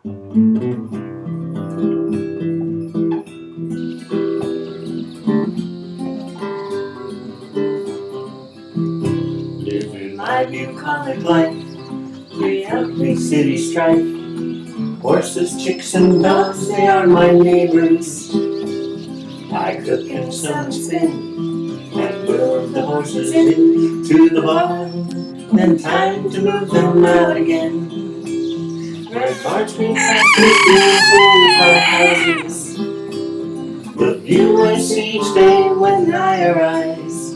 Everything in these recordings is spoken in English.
Living my bucolic life, reality city strife. Horses, chicks, and dogs, they are my neighbors. I cook and some spin, and move the horses into the barn. Then time to move them out again. Red parchment pastures, beautiful farmhouses. The view I see each day when I arise.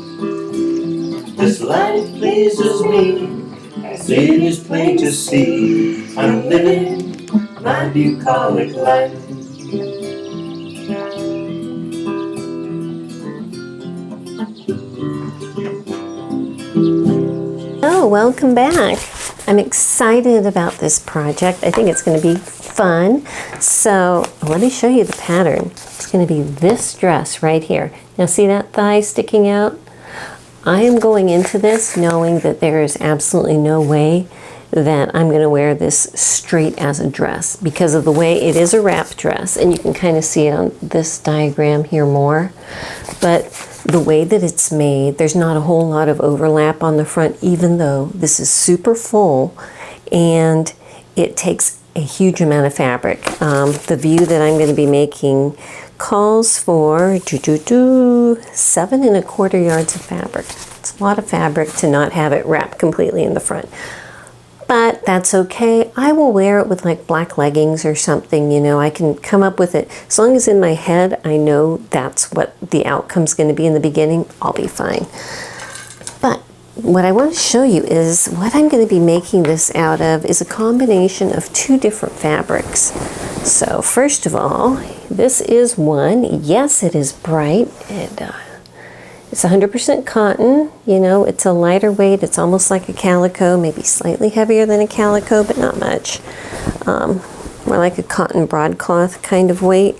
This life pleases me, as it is plain to see. I'm living my bucolic life. Oh, welcome back. I'm excited about this project. I think it's going to be fun. So let me show you the pattern. It's going to be this dress right here. Now see that thigh sticking out? I am going into this knowing that there is absolutely no way that I'm going to wear this straight as a dress because of the way it is a wrap dress, and you can kind of see it on this diagram here more. But the way that it's made, there's not a whole lot of overlap on the front, even though this is super full and it takes a huge amount of fabric. The view that I'm going to be making calls for 7 1/4 yards of fabric. It's a lot of fabric to not have it wrapped completely in the front. But that's okay. I will wear it with like black leggings or something, you know. I can come up with it. As long as in my head I know that's what the outcome's going to be in the beginning, I'll be fine. But what I want to show you is what I'm going to be making this out of is a combination of 2 different fabrics. So first of all, this is one. Yes, it is bright. It's 100% cotton, you know, it's a lighter weight, it's almost like a calico, maybe slightly heavier than a calico, but not much. More like a cotton broadcloth kind of weight.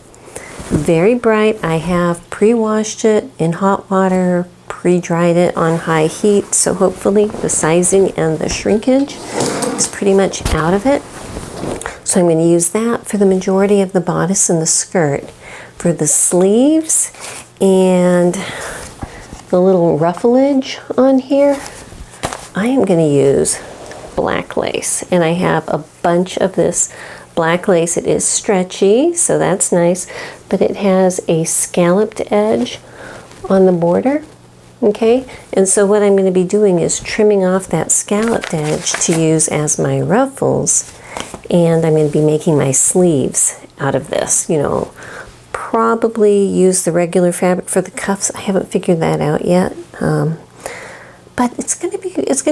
Very bright. I have pre-washed it in hot water, pre-dried it on high heat, so hopefully the sizing and the shrinkage is pretty much out of it. So I'm going to use that for the majority of the bodice and the skirt. For the sleeves and the little ruffleage on here, I am going to use black lace, and I have a bunch of this black lace. It is stretchy, so that's nice, but it has a scalloped edge on the border, okay? And so what I'm going to be doing is trimming off that scalloped edge to use as my ruffles, and I'm going to be making my sleeves out of this, you know. Probably use the regular fabric for the cuffs. I haven't figured that out yet, but it's going to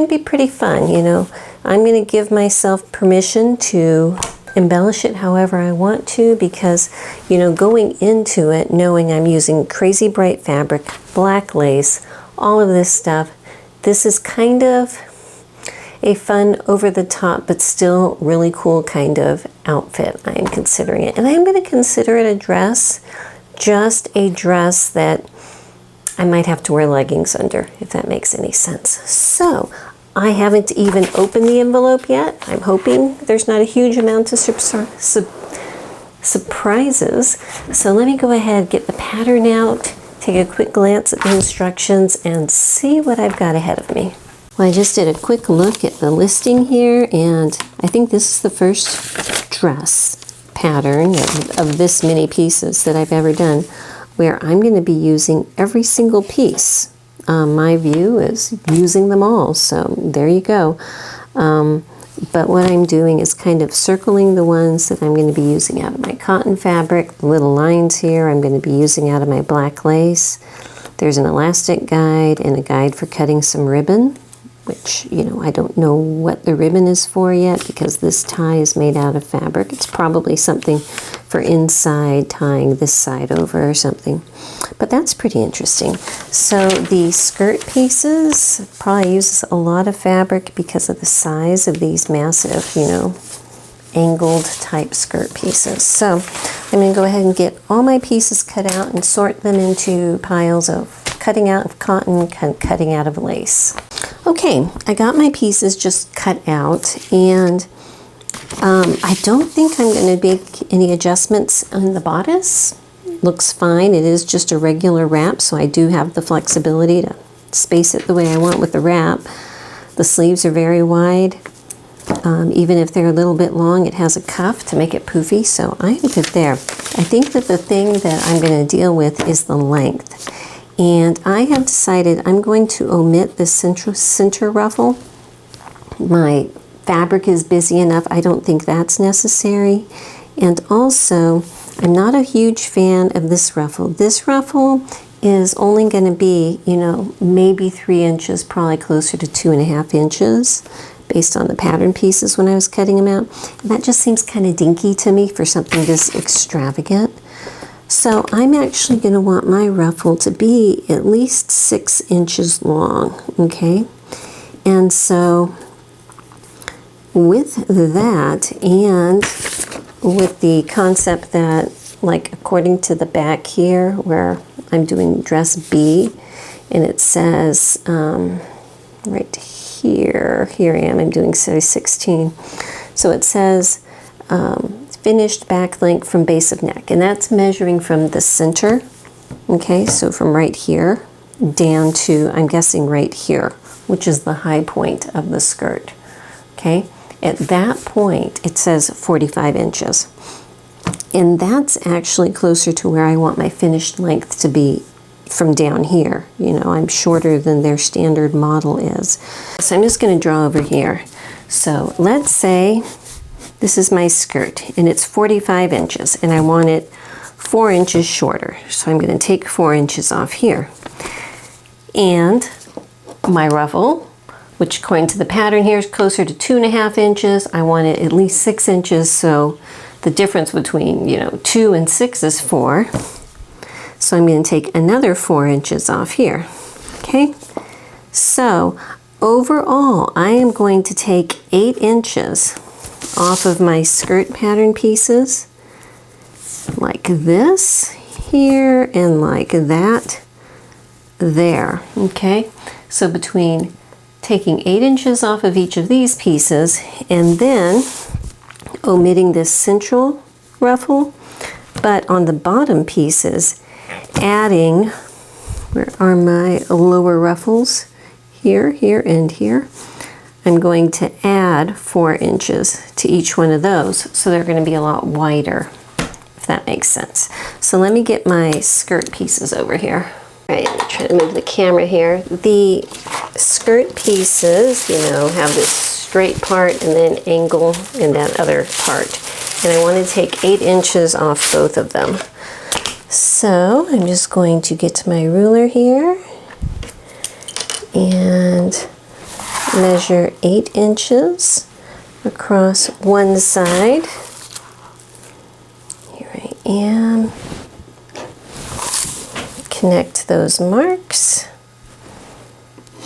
be pretty fun. You know, I'm going to give myself permission to embellish it however I want to, because you know, going into it knowing I'm using crazy bright fabric, black lace, all of this stuff, this is kind of a fun, over-the-top, but still really cool kind of outfit. I am considering it. And I'm going to consider it a dress, just a dress that I might have to wear leggings under, if that makes any sense. So, I haven't even opened the envelope yet. I'm hoping there's not a huge amount of surprises. So let me go ahead, get the pattern out, take a quick glance at the instructions, and see what I've got ahead of me. Well, I just did a quick look at the listing here, and I think this is the first dress pattern of this many pieces that I've ever done where I'm going to be using every single piece. My view is using them all, so there you go. But what I'm doing is kind of circling the ones that I'm going to be using out of my cotton fabric. The little lines here I'm going to be using out of my black lace. There's an elastic guide and a guide for cutting some ribbon, which, you know, I don't know what the ribbon is for yet because this tie is made out of fabric. It's probably something for inside, tying this side over or something. But that's pretty interesting. So the skirt pieces probably uses a lot of fabric because of the size of these massive, you know, angled type skirt pieces. So I'm going to go ahead and get all my pieces cut out and sort them into piles of cutting out of cotton, cutting out of lace. Okay, I got my pieces just cut out, and I don't think I'm going to make any adjustments on the bodice. Looks fine. It is just a regular wrap, so I do have the flexibility to space it the way I want with the wrap. The sleeves are very wide. Even if they're a little bit long, it has a cuff to make it poofy, so I'm good there. I think that the thing that I'm going to deal with is the length. And I have decided I'm going to omit the center ruffle. My fabric is busy enough. I don't think that's necessary. And also, I'm not a huge fan of this ruffle. This ruffle is only going to be, you know, maybe 3 inches, probably closer to 2.5 inches, based on the pattern pieces when I was cutting them out. And that just seems kind of dinky to me for something this extravagant. So I'm actually going to want my ruffle to be at least 6 inches long, okay? And so with that, and with the concept that, like, according to the back here where I'm doing dress B, and it says right here I am, I'm doing size 16. So it says finished back length from base of neck, and that's measuring from the center, okay, so from right here down to, I'm guessing, right here, which is the high point of the skirt, okay? At that point, it says 45 inches. And that's actually closer to where I want my finished length to be from down here. You know, I'm shorter than their standard model is. So I'm just going to draw over here. So let's say this is my skirt, and it's 45 inches, and I want it 4 inches shorter. So I'm going to take 4 inches off here. And my ruffle, which according to the pattern here is closer to 2.5 inches. I want it at least 6 inches, so the difference between, you know, 2 and 6 is 4. So I'm going to take another 4 inches off here, okay? So overall, I am going to take 8 inches off of my skirt pattern pieces, like this here, and like that there, okay? So between taking 8 inches off of each of these pieces, and then omitting this central ruffle, but on the bottom pieces, adding, where are my lower ruffles? Here, here, and here. I'm going to add 4 inches to each one of those, so they're going to be a lot wider, if that makes sense. So let me get my skirt pieces over here. All right, I'm trying to move the camera here. The skirt pieces, you know, have this straight part and then angle in that other part. And I want to take 8 inches off both of them. So I'm just going to get to my ruler here and measure 8 inches across one side. Here I am. Connect those marks,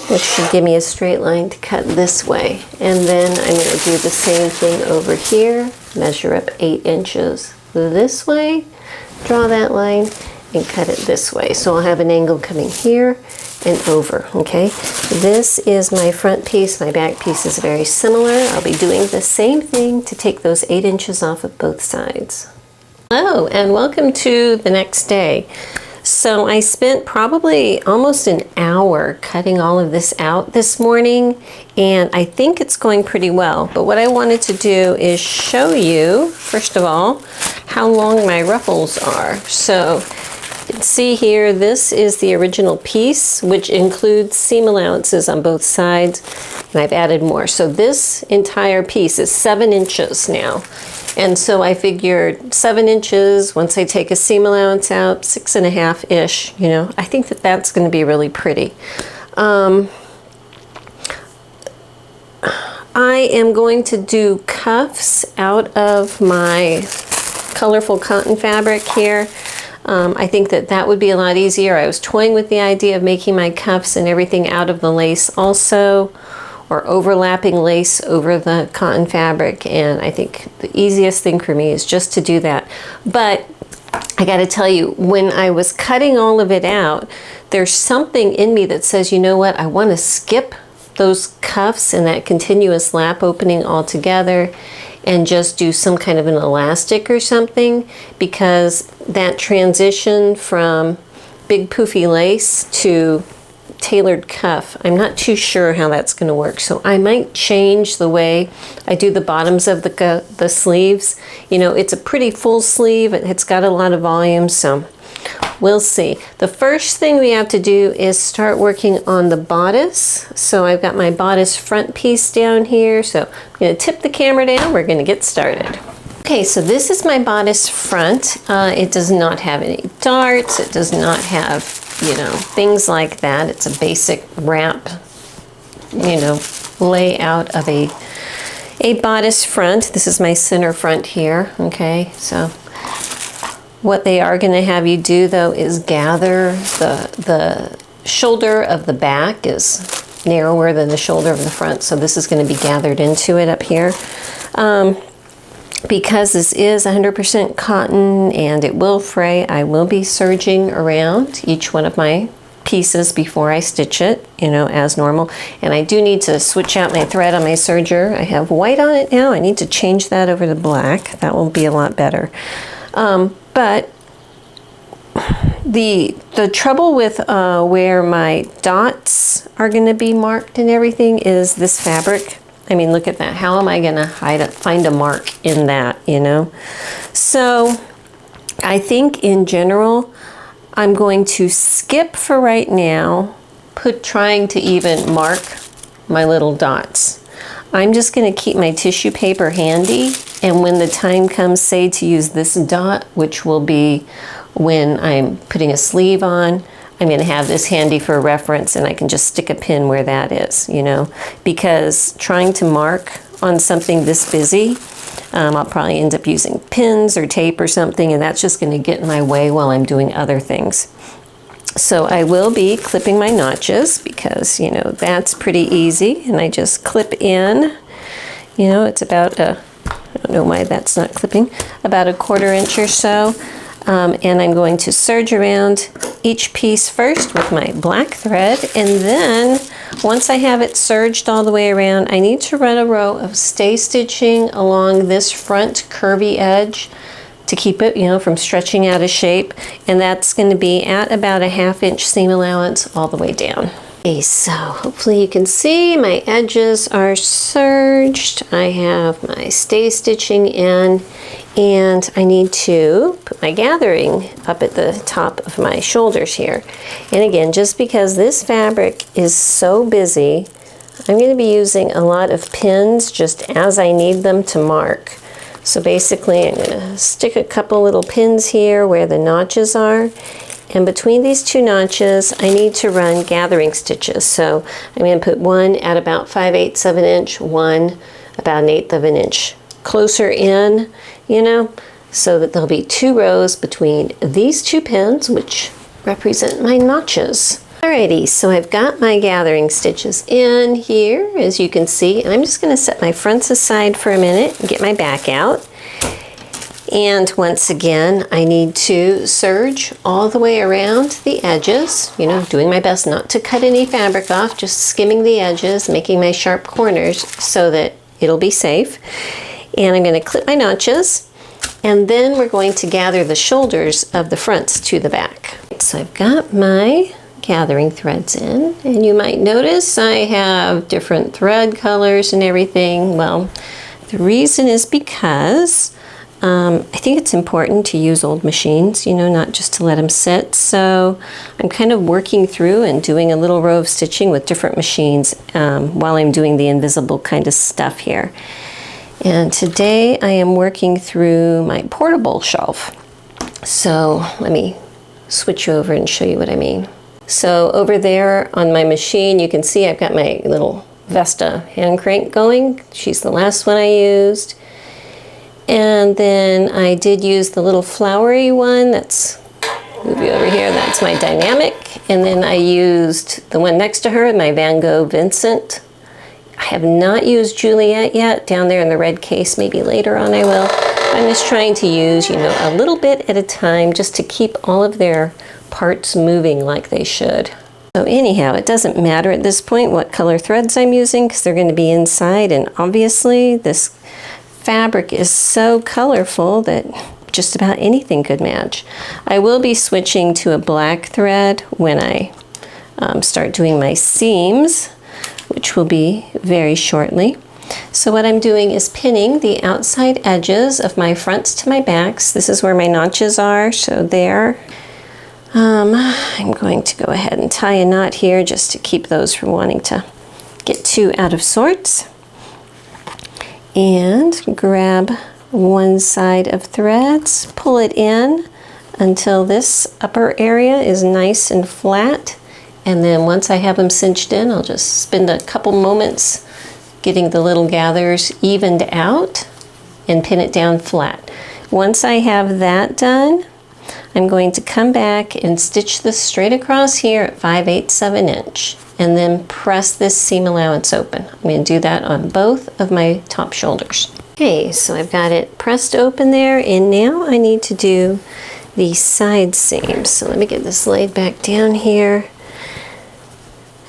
which should give me a straight line to cut this way. And then I'm going to do the same thing over here, measure up 8 inches this way, draw that line, and cut it this way. So I'll have an angle coming here and over, okay? This is my front piece. My back piece is very similar. I'll be doing the same thing to take those 8 inches off of both sides. Hello, and welcome to the next day. So I spent probably almost an hour cutting all of this out this morning, and I think it's going pretty well. But what I wanted to do is show you, first of all, how long my ruffles are. So you can see here, this is the original piece, which includes seam allowances on both sides, and I've added more. So this entire piece is 7 inches now. And so I figured 7 inches, once I take a seam allowance out, 6.5-ish, you know, I think that that's going to be really pretty. I am going to do cuffs out of my colorful cotton fabric here. I think that that would be a lot easier. I was toying with the idea of making my cuffs and everything out of the lace also, or overlapping lace over the cotton fabric, and I think the easiest thing for me is just to do that. But I gotta tell you, when I was cutting all of it out, there's something in me that says, you know what, I wanna skip those cuffs and that continuous lap opening altogether, and just do some kind of an elastic or something, because that transition from big poofy lace to tailored cuff, I'm not too sure how that's going to work. So I might change the way I do the bottoms of the sleeves. You know, it's a pretty full sleeve. It's got a lot of volume, so we'll see. The first thing we have to do is start working on the bodice. So I've got my bodice front piece down here. So I'm going to tip the camera down. We're going to get started. Okay, so this is my bodice front. It does not have any darts. It does not have, you know, things like that. It's a basic wrap, you know, layout of a bodice front. This is my center front here. Okay, so what they are going to have you do though is gather the shoulder of the back is narrower than the shoulder of the front. So this is going to be gathered into it up here. Because this is 100% cotton and it will fray, I will be serging around each one of my pieces before I stitch it, you know, as normal. And I do need to switch out my thread on my serger. I have white on it now. I need to change that over to black. That will be a lot better. But the trouble with where my dots are going to be marked and everything is this fabric. I mean, look at that. How am I going to find a mark in that, you know? So I think in general, I'm going to skip for right now, trying to even mark my little dots. I'm just going to keep my tissue paper handy. And when the time comes, say, to use this dot, which will be when I'm putting a sleeve on, I'm going to have this handy for reference, and I can just stick a pin where that is, you know, because trying to mark on something this busy, I'll probably end up using pins or tape or something, and that's just going to get in my way while I'm doing other things. So I will be clipping my notches because, you know, that's pretty easy, and I just clip in, you know, it's about I don't know why that's not clipping, about 1/4 inch or so. And I'm going to serge around each piece first with my black thread, and then once I have it serged all the way around, I need to run a row of stay stitching along this front curvy edge to keep it, you know, from stretching out of shape, and that's going to be at about 1/2 inch seam allowance all the way down. Okay, so hopefully you can see my edges are serged. I have my stay stitching in, and I need to put my gathering up at the top of my shoulders here. And again, just because this fabric is so busy, I'm going to be using a lot of pins just as I need them to mark. So basically I'm going to stick a couple little pins here where the notches are. And between these two notches, I need to run gathering stitches. So I'm going to put one at about 5/8 of an inch, one about 1/8 of an inch closer in, you know, so that there'll be 2 rows between these 2 pins, which represent my notches. Alrighty, so I've got my gathering stitches in here, as you can see, and I'm just going to set my fronts aside for a minute and get my back out. And once again, I need to serge all the way around the edges, you know, doing my best not to cut any fabric off, just skimming the edges, making my sharp corners so that it'll be safe. And I'm going to clip my notches, and then we're going to gather the shoulders of the fronts to the back. So I've got my gathering threads in, and you might notice I have different thread colors and everything. Well, the reason is because I think it's important to use old machines, you know, not just to let them sit. So I'm kind of working through and doing a little row of stitching with different machines while I'm doing the invisible kind of stuff here. And today I am working through my portable shelf. So let me switch over and show you what I mean. So over there on my machine, you can see I've got my little Vesta hand crank going. She's the last one I used. And then I did use the little flowery one. That's, move you over here, that's my dynamic. And then I used the one next to her, my Van Gogh Vincent. I have not used Juliet yet, down there in the red case. Maybe later on I will. I'm just trying to use, you know, a little bit at a time just to keep all of their parts moving like they should. So anyhow, it doesn't matter at this point what color threads I'm using because they're going to be inside, and obviously this fabric is so colorful that just about anything could match. I will be switching to a black thread when I start doing my seams, which will be very shortly. So what I'm doing is pinning the outside edges of my fronts to my backs. This is where my notches are, so there. I'm going to go ahead and tie a knot here just to keep those from wanting to get too out of sorts. And grab one side of threads, pull it in until this upper area is nice and flat. And then once I have them cinched in, I'll just spend a couple moments getting the little gathers evened out and pin it down flat. Once I have that done, I'm going to come back and stitch this straight across here at 5/8 of an inch and then press this seam allowance open. I'm going to do that on both of my top shoulders. Okay, so I've got it pressed open there, and now I need to do the side seams. So let me get this laid back down here.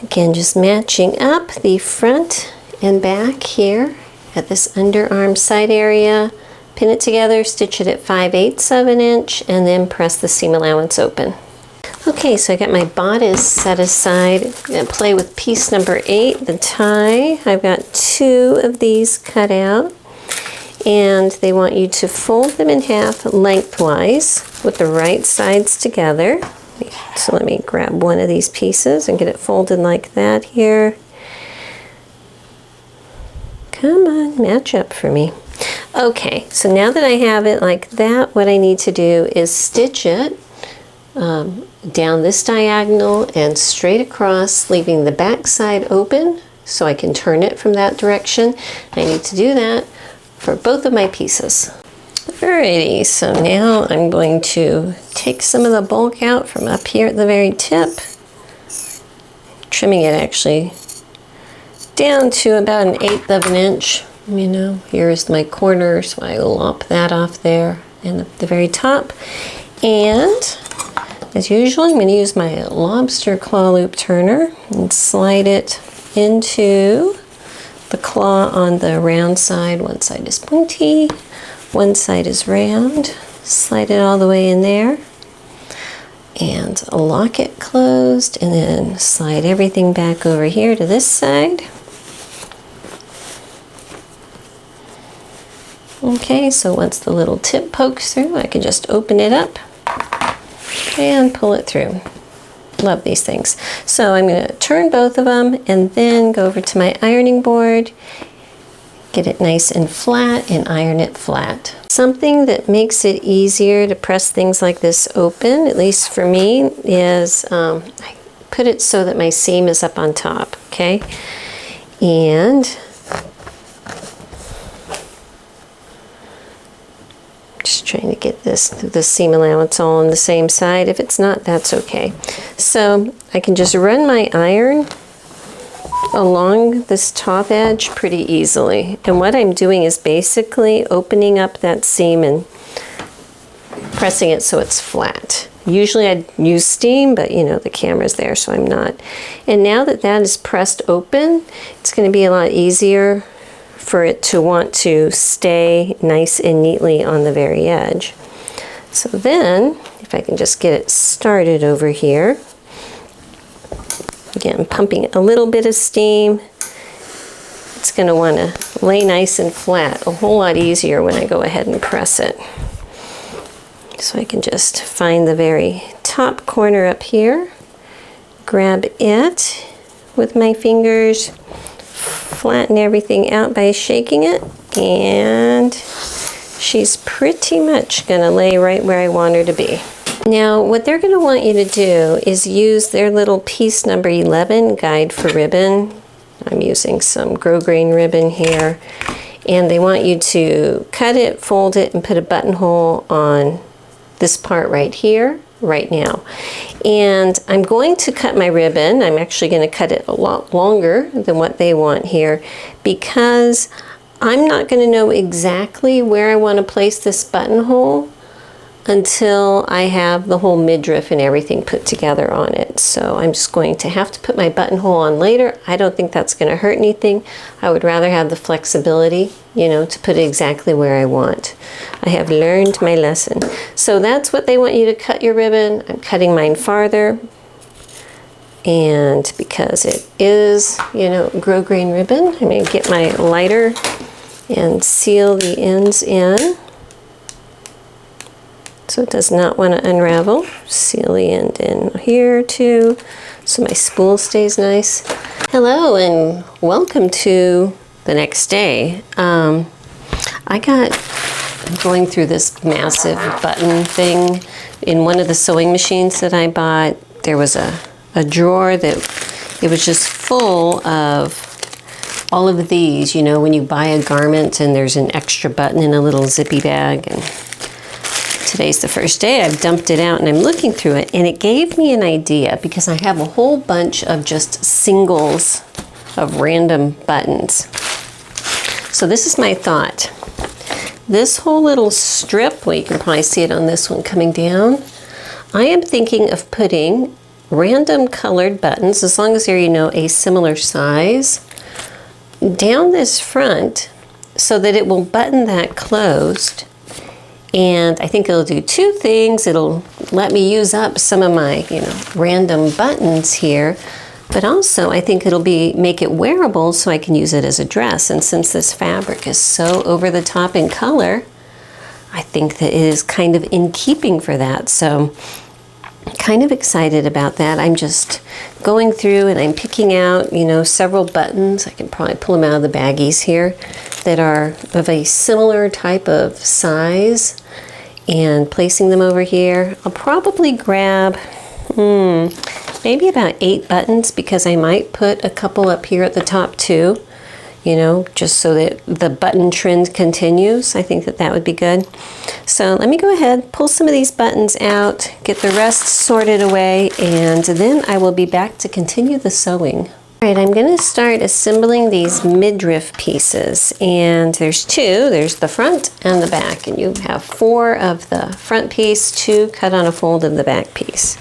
Again, just matching up the front and back here at this underarm side area, pin it together, stitch it at 5/8 of an inch, and then press the seam allowance open. Okay, so I got my bodice set aside. I'm going to play with piece number 8, the tie. I've got 2 of these cut out, and they want you to fold them in half lengthwise with the right sides together. So let me grab one of these pieces and get it folded like that here. Come on, match up for me. Okay, so now that I have it like that, what I need to do is stitch it down this diagonal and straight across, leaving the back side open so I can turn it from that direction. I need to do that for both of my pieces. Alrighty, so now I'm going to take some of the bulk out from up here at the very tip, trimming it actually down to about 1/8 of an inch. You know, here's my corner, so I will lop that off there and at the very top. And as usual, I'm going to use my lobster claw loop turner and slide it into the claw on the round side. One side is pointy, one side is round. Slide it all the way in there and lock it closed, and then slide everything back over here to this side. Okay, so once the little tip pokes through, I can just open it up and pull it through. Love these things. So I'm going to turn both of them and then go over to my ironing board, get it nice and flat, and iron it flat. Something that makes it easier to press things like this open, at least for me, is I put it so that my seam is up on top, okay? And just trying to get the seam allowance all on the same side. If it's not, that's okay. So I can just run my iron along this top edge pretty easily. And what I'm doing is basically opening up that seam and pressing it so it's flat. Usually I'd use steam, but you know, the camera's there, so I'm not. And now that that is pressed open, it's going to be a lot easier for it to want to stay nice and neatly on the very edge. So then, if I can just get it started over here, again, pumping a little bit of steam, it's going to want to lay nice and flat, a whole lot easier when I go ahead and press it. So I can just find the very top corner up here, grab it with my fingers, flatten everything out by shaking it, and she's pretty much going to lay right where I want her to be. Now what they're going to want you to do is use their little piece number 11 guide for ribbon. I'm using some grosgrain ribbon here, and they want you to cut it, fold it, and put a buttonhole on this part right here right now. And I'm going to cut my ribbon. I'm actually going to cut it a lot longer than what they want here, because I'm not going to know exactly where I want to place this buttonhole until I have the whole midriff and everything put together on it. So I'm just going to have to put my buttonhole on later. I don't think that's going to hurt anything. I would rather have the flexibility you know, to put it exactly where I want. I have learned my lesson. So that's what they want you to cut your ribbon. I'm cutting mine farther. And because it is, you know, grosgrain ribbon, I'm going to get my lighter and seal the ends in. So it does not want to unravel. Seal the end in here too, so my spool stays nice. Hello and welcome to the next day. I'm going through this massive button thing. In one of the sewing machines that I bought, there was a drawer that it was just full of all of these, you know, when you buy a garment and there's an extra button in a little zippy bag. And today's the first day I've dumped it out and I'm looking through it, and it gave me an idea because I have a whole bunch of just singles of random buttons. So this is my thought. This whole little strip, well, you can probably see it on this one coming down, I am thinking of putting random colored buttons, as long as they're, you know, a similar size, down this front so that it will button that closed. And I think it'll do two things. It'll let me use up some of my, you know, random buttons here, but also I think it'll make it wearable so I can use it as a dress. And since this fabric is so over the top in color, I think that it is kind of in keeping for that. So kind of excited about that. I'm just going through and I'm picking out, you know, several buttons. I can probably pull them out of the baggies here that are of a similar type of size and placing them over here. I'll probably grab maybe about 8 buttons, because I might put a couple up here at the top too, you know, just so that the button trend continues. I think that that would be good. So let me go ahead, pull some of these buttons out, get the rest sorted away, and then I will be back to continue the sewing. All right, I'm going to start assembling these midriff pieces, and there's 2. There's the front and the back, and you have 4 of the front piece, 2 cut on a fold of the back piece.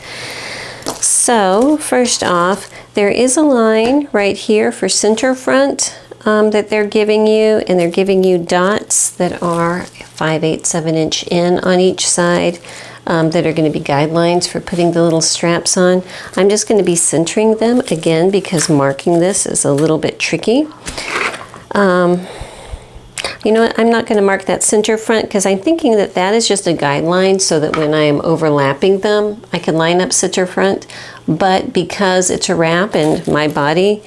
So first off, there is a line right here for center front that they're giving you, and they're giving you dots that are 5/8 of an inch in on each side that are going to be guidelines for putting the little straps on. I'm just going to be centering them again because marking this is a little bit tricky. You know what, I'm not going to mark that center front because I'm thinking that that is just a guideline so that when I'm overlapping them, I can line up center front. But because it's a wrap and my body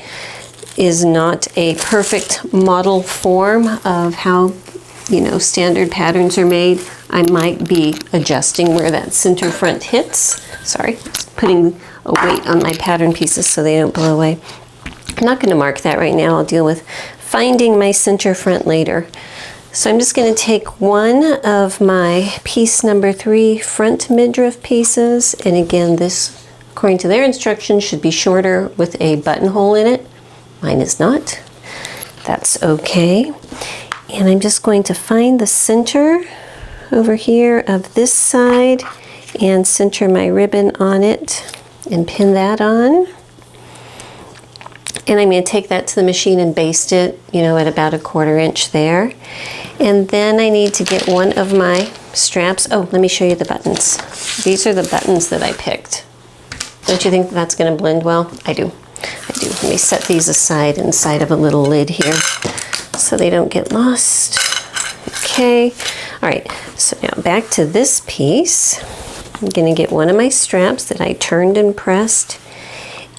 is not a perfect model form of how, you know, standard patterns are made, I might be adjusting where that center front hits. Sorry, putting a weight on my pattern pieces so they don't blow away. I'm not going to mark that right now. I'll deal with finding my center front later. So I'm just going to take one of my piece number 3 front midriff pieces, and again, this, according to their instructions, should be shorter with a buttonhole in it. Mine is not. That's okay. And I'm just going to find the center over here of this side and center my ribbon on it and pin that on. And I'm going to take that to the machine and baste it, you know, at about 1/4 inch there. And then I need to get one of my straps. Oh, let me show you the buttons. These are the buttons that I picked. Don't you think that's going to blend well? I do. I do. Let me set these aside inside of a little lid here so they don't get lost. Okay. All right. So now back to this piece. I'm going to get one of my straps that I turned and pressed,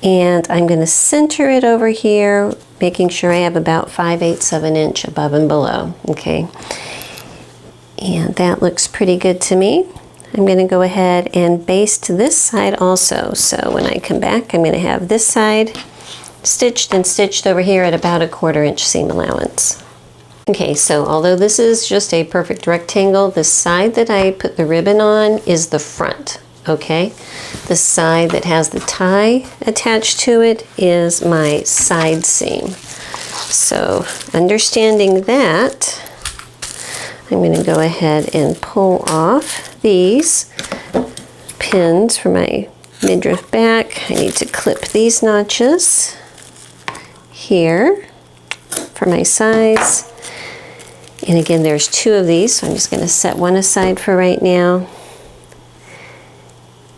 and I'm going to center it over here, making sure I have about 5/8 of an inch above and below. Okay. And that looks pretty good to me. I'm going to go ahead and baste this side also. So when I come back, I'm going to have this side stitched and stitched over here at about 1/4 inch seam allowance. Okay, so although this is just a perfect rectangle, the side that I put the ribbon on is the front, okay? The side that has the tie attached to it is my side seam. So understanding that, I'm going to go ahead and pull off these pins for my midriff back. I need to clip these notches here for my size. And again, there's 2 of these, so I'm just going to set one aside for right now.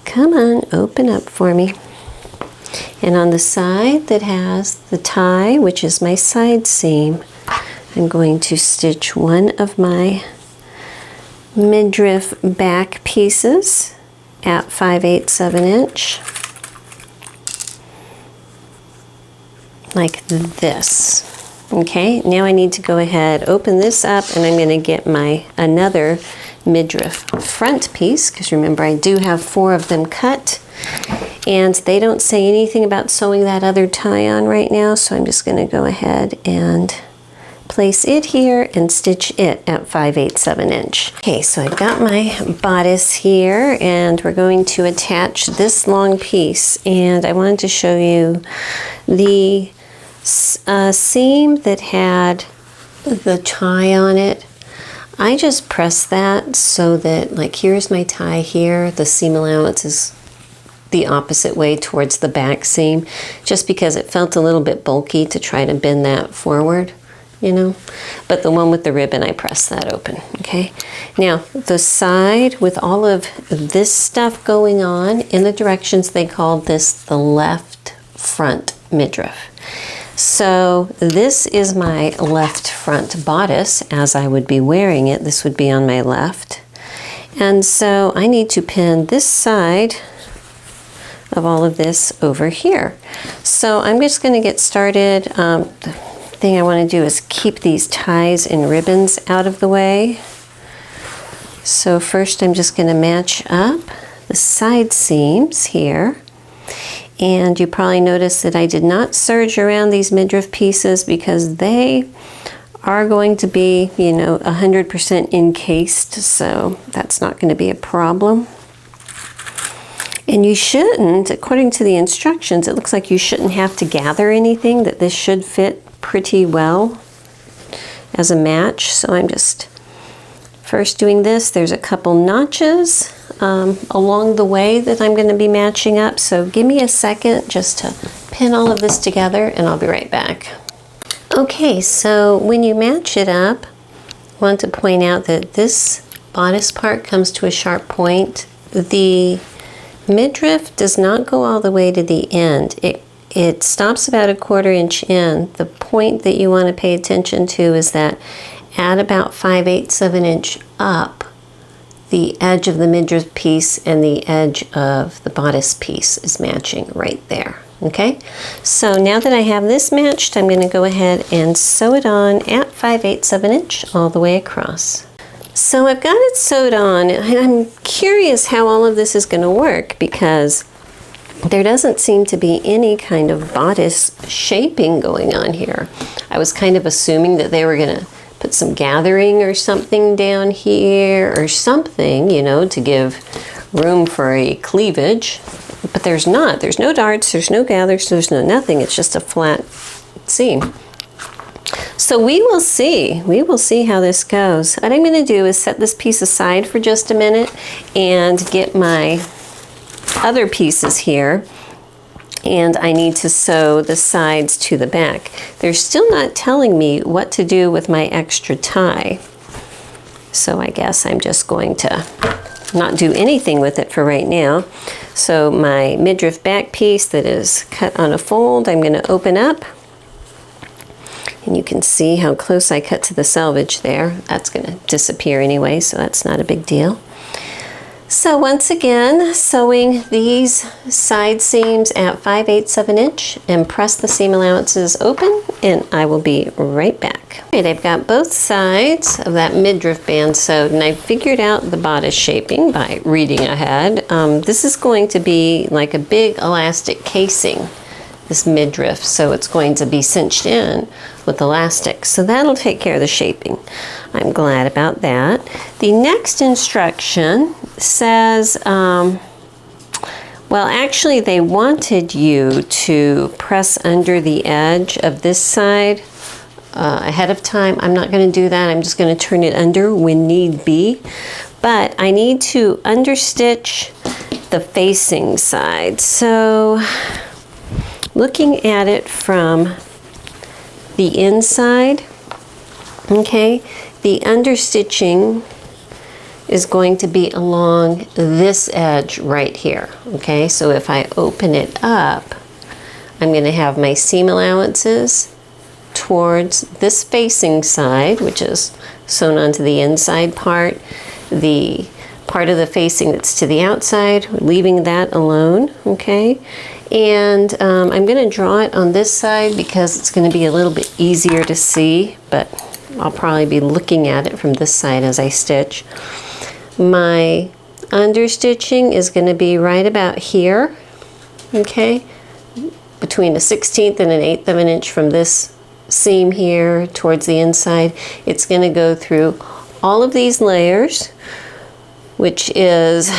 Come on, open up for me. And on the side that has the tie, which is my side seam, I'm going to stitch one of my midriff back pieces at 5/8 of an inch, like this. Okay, now I need to go ahead, open this up, and I'm going to get my another midriff front piece, because remember I do have 4 of them cut, and they don't say anything about sewing that other tie on right now, so I'm just going to go ahead and place it here and stitch it at 5/8 of an inch. Okay, so I've got my bodice here, and we're going to attach this long piece, and I wanted to show you the seam that had the tie on it. I just pressed that so that, like, here's my tie here, the seam allowance is the opposite way towards the back seam, just because it felt a little bit bulky to try to bend that forward, you know. But the one with the ribbon, I pressed that open. Okay, now the side with all of this stuff going on in the directions, they called this the left front midriff. So this is my left front bodice as I would be wearing it. This would be on my left. And so I need to pin this side of all of this over here. So I'm just going to get started. The thing I want to do is keep these ties and ribbons out of the way. So first I'm just going to match up the side seams here. And you probably noticed that I did not serge around these midriff pieces because they are going to be, you know, 100% encased, so that's not going to be a problem. And you shouldn't, according to the instructions, it looks like you shouldn't have to gather anything, that this should fit pretty well as a match. So I'm just first doing this. There's a couple notches along the way that I'm going to be matching up, so give me a second just to pin all of this together and I'll be right back. Okay, so when you match it up, I want to point out that this bodice part comes to a sharp point. The midriff does not go all the way to the end. It stops about 1/4 inch in. The point that you want to pay attention to is that at about 5/8 of an inch up, the edge of the midriff piece and the edge of the bodice piece is matching right there. Okay, so now that I have this matched, I'm going to go ahead and sew it on at 5/8 of an inch all the way across. So I've got it sewed on, and I'm curious how all of this is going to work because there doesn't seem to be any kind of bodice shaping going on here. I was kind of assuming that they were going to put some gathering or something down here or something, you know, to give room for a cleavage, but there's not. There's no darts, there's no gathers, there's no nothing. It's just a flat seam. So we will see how this goes. What I'm going to do is set this piece aside for just a minute and get my other pieces here, and I need to sew the sides to the back. They're still not telling me what to do with my extra tie, so I guess I'm just going to not do anything with it for right now. So my midriff back piece that is cut on a fold, I'm going to open up, and you can see how close I cut to the selvage there. That's going to disappear anyway, so that's not a big deal. So once again, sewing these side seams at 5/8 of an inch and press the seam allowances open, and I will be right back. All right, I've got both sides of that midriff band sewed, and I figured out the bodice shaping by reading ahead. This is going to be like a big elastic casing, this midriff, so it's going to be cinched in with elastic. So that'll take care of the shaping. I'm glad about that. The next instruction says, well, actually they wanted you to press under the edge of this side ahead of time. I'm not going to do that. I'm just going to turn it under when need be. But I need to understitch the facing side. So looking at it from the inside, okay, the understitching is going to be along this edge right here. Okay, so if I open it up, I'm going to have my seam allowances towards this facing side, which is sewn onto the inside part. The part of the facing that's to the outside, leaving that alone, okay? And I'm going to draw it on this side because it's going to be a little bit easier to see, but I'll probably be looking at it from this side as I stitch. My understitching is going to be right about here, okay? Between a 1/16 and an 1/8 of an inch from this seam here towards the inside. It's going to go through all of these layers, which is,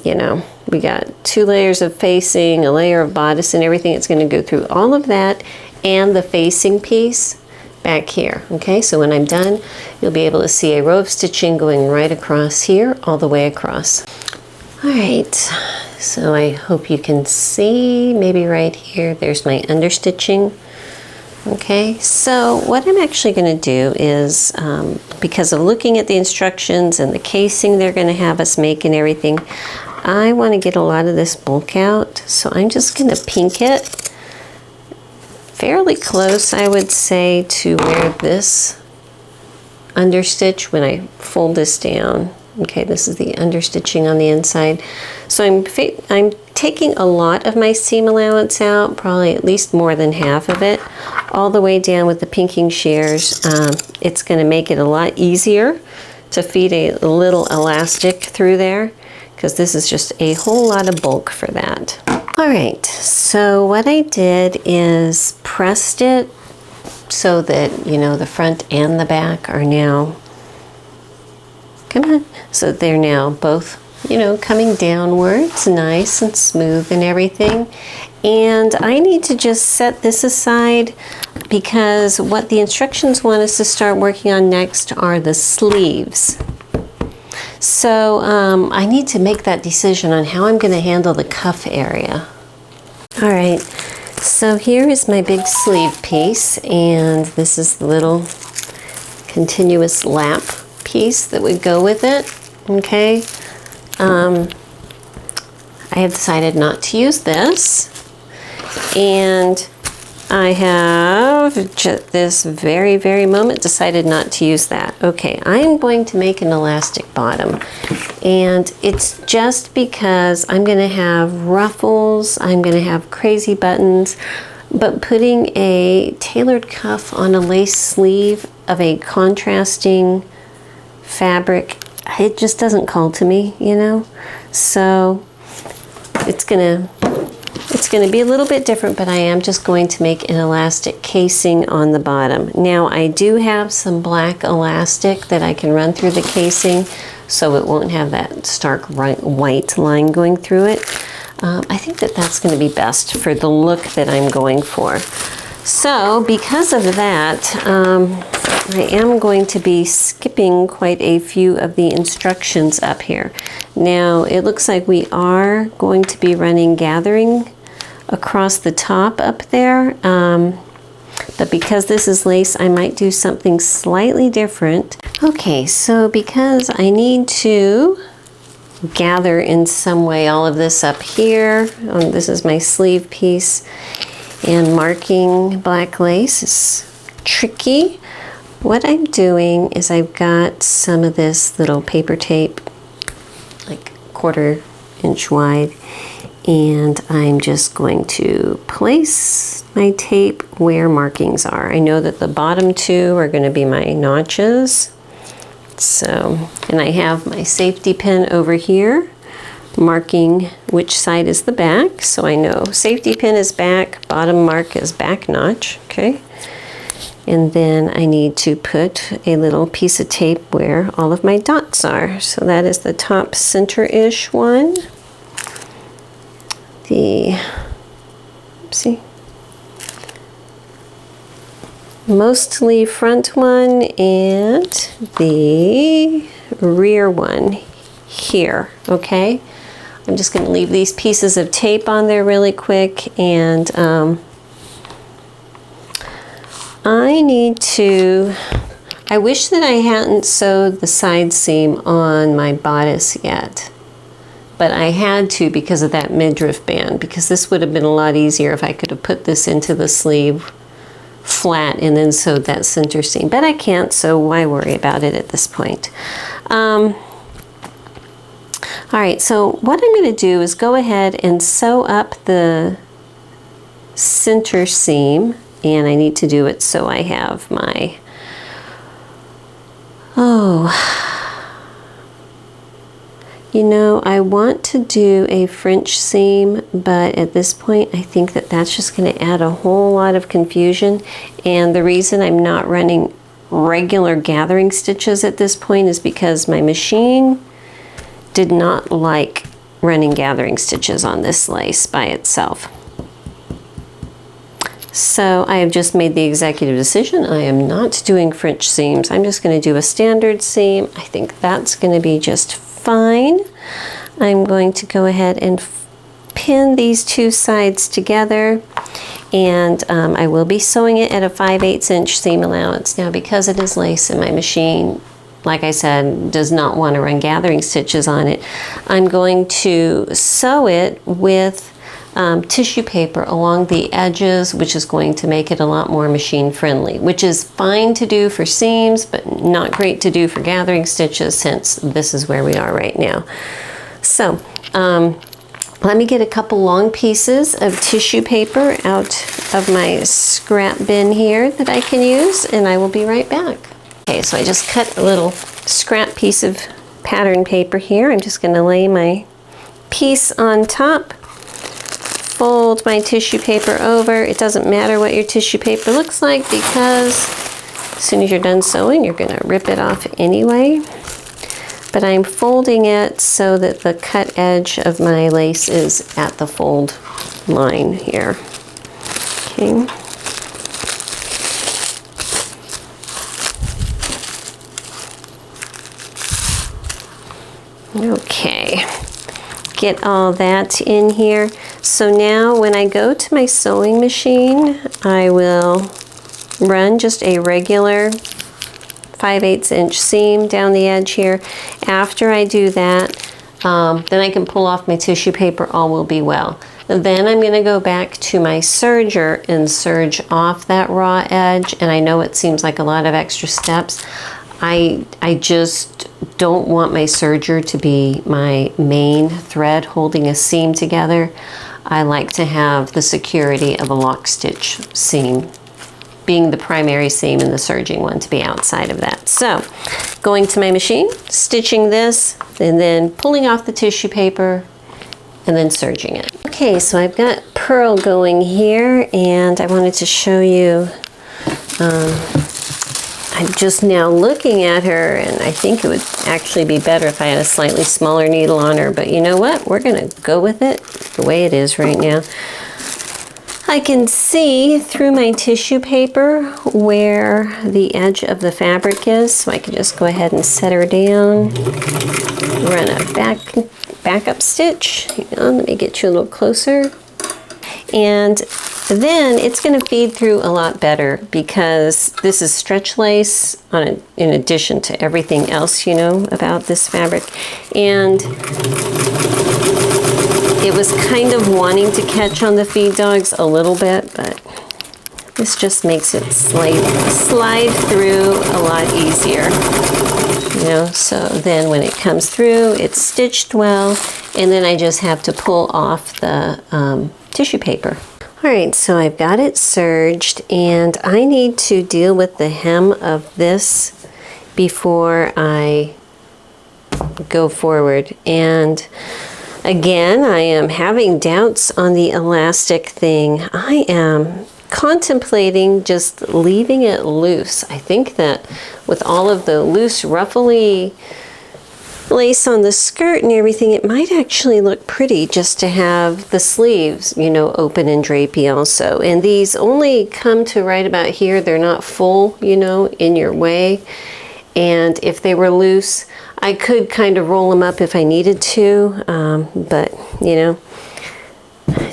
you know, we got 2 layers of facing, a layer of bodice and everything. It's going to go through all of that and the facing piece back here. Okay, so when I'm done, you'll be able to see a row of stitching going right across here, all the way across. All right, so I hope you can see, maybe right here, there's my understitching. Okay, so what I'm actually going to do is, because of looking at the instructions and the casing they're going to have us make and everything, I want to get a lot of this bulk out. So I'm just going to pink it fairly close, I would say, to where this understitch, when I fold this down. Okay, this is the understitching on the inside. So I'm taking a lot of my seam allowance out, probably at least more than half of it, all the way down with the pinking shears. It's going to make it a lot easier to feed a little elastic through there, because this is just a whole lot of bulk for that. All right, so what I did is pressed it so that, you know, the front and the back are now, come on, so they're now both, you know, coming downwards, nice and smooth and everything. And I need to just set this aside because what the instructions want us to start working on next are the sleeves. So I need to make that decision on how I'm going to handle the cuff area. All right, so here is my big sleeve piece, and this is the little continuous lap piece that would go with it. Okay, I have decided not to use this, and I have this very moment decided not to use that. Okay, I am going to make an elastic bottom, and it's just because I'm going to have ruffles, I'm going to have crazy buttons, but putting a tailored cuff on a lace sleeve of a contrasting fabric, it just doesn't call to me, you know? So it's gonna be a little bit different, but I am just going to make an elastic casing on the bottom. Now I do have some black elastic that I can run through the casing so it won't have that stark white line going through it. I think that that's going to be best for the look that I'm going for. So because of that, I am going to be skipping quite a few of the instructions up here. Now it looks like we are going to be running gathering across the top up there, but because this is lace, I might do something slightly different. Okay, so because I need to gather in some way all of this up here, this is my sleeve piece, and marking black lace is tricky. What I'm doing is I've got some of this little paper tape, like 1/4 inch wide, and I'm just going to place my tape where markings are. I know that the bottom 2 are going to be my notches. So, and I have my safety pin over here marking which side is the back. So I know safety pin is back, bottom mark is back notch, okay? And then I need to put a little piece of tape where all of my dots are. So that is the top center-ish one. The, oopsie, mostly front one, and the rear one here, okay? I'm just going to leave these pieces of tape on there really quick, and I wish that I hadn't sewed the side seam on my bodice yet, but I had to because of that midriff band, because this would have been a lot easier if I could have put this into the sleeve flat and then sewed that center seam, but I can't, so why worry about it at this point. All right, so what I'm going to do is go ahead and sew up the center seam, and I need to do it so I have my, you know, I want to do a French seam, but at this point I think that that's just going to add a whole lot of confusion, and the reason I'm not running regular gathering stitches at this point is because my machine did not like running gathering stitches on this lace by itself. So I have just made the executive decision. I am not doing French seams. I'm just going to do a standard seam. I think that's going to be just fine. I'm going to go ahead and pin these two sides together, and I will be sewing it at a 5/8 inch seam allowance. Now, because it is lace and my machine, like I said, does not want to run gathering stitches on it, I'm going to sew it with tissue paper along the edges, which is going to make it a lot more machine friendly, which is fine to do for seams, but not great to do for gathering stitches, since this is where we are right now. So let me get a couple long pieces of tissue paper out of my scrap bin here that I can use, and I will be right back. Okay, so I just cut a little scrap piece of pattern paper here. I'm just going to lay my piece on top, fold my tissue paper over. It doesn't matter what your tissue paper looks like, because as soon as you're done sewing, you're going to rip it off anyway. But I'm folding it so that the cut edge of my lace is at the fold line here. Okay. Okay, get all that in here. So now when I go to my sewing machine, I will run just a regular 5/8 inch seam down the edge here. After I do that, then I can pull off my tissue paper, all will be well. Then I'm going to go back to my serger and serge off that raw edge, and I know it seems like a lot of extra steps. I just don't want my serger to be my main thread holding a seam together. I like to have the security of a lock stitch seam being the primary seam and the serging one to be outside of that. So going to my machine, stitching this, and then pulling off the tissue paper and then serging it. Okay, so I've got Pearl going here, and I wanted to show you, I'm just now looking at her, and I think it would actually be better if I had a slightly smaller needle on her, but you know what? We're gonna go with it the way it is right now. I can see through my tissue paper where the edge of the fabric is, so I can just go ahead and set her down, run a backup stitch. Hang on, let me get you a little closer. And then it's going to feed through a lot better, because this is stretch lace in addition to everything else you know about this fabric. And it was kind of wanting to catch on the feed dogs a little bit, but this just makes it slide through a lot easier. You know, so then when it comes through, it's stitched well, and then I just have to pull off the tissue paper. All right, so I've got it serged, and I need to deal with the hem of this before I go forward. And again, I am having doubts on the elastic thing. I am contemplating just leaving it loose. I think that with all of the loose ruffly lace on the skirt and everything, it might actually look pretty just to have the sleeves, you know, open and drapey also. And these only come to right about here. They're not full, you know, in your way. And if they were loose, I could kind of roll them up if I needed to, but you know,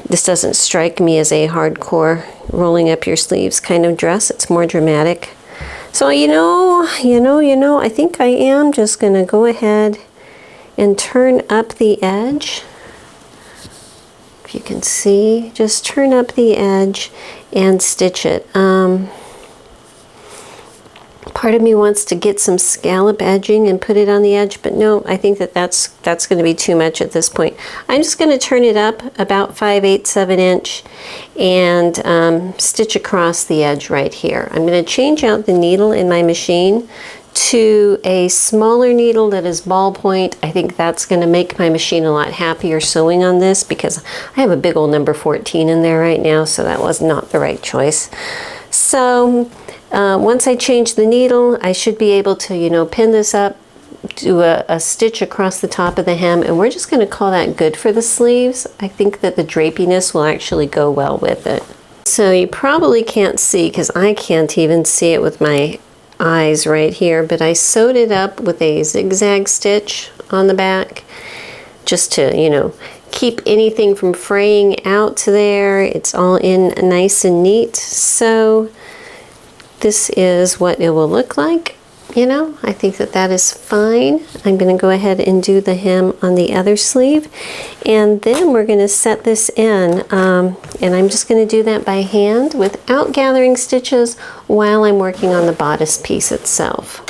this doesn't strike me as a hardcore rolling up your sleeves kind of dress. It's more dramatic. So I think I am just going to go ahead and turn up the edge. If you can see, just turn up the edge and stitch it. Part of me wants to get some scallop edging and put it on the edge, but no, I think that's going to be too much at this point. I'm just going to turn it up about 5/8 of an inch and stitch across the edge right here. I'm going to change out the needle in my machine to a smaller needle that is ballpoint. I think that's going to make my machine a lot happier sewing on this, because I have a big old number 14 in there right now, so that was not the right choice. So once I change the needle, I should be able to, pin this up, do a stitch across the top of the hem, and we're just going to call that good for the sleeves. I think that the drapiness will actually go well with it. So you probably can't see, because I can't even see it with my eyes right here, but I sewed it up with a zigzag stitch on the back just to, keep anything from fraying out to there. It's all in nice and neat. So this is what it will look like. I think that is fine. I'm going to go ahead and do the hem on the other sleeve, and then we're going to set this in, and I'm just going to do that by hand without gathering stitches while I'm working on the bodice piece itself.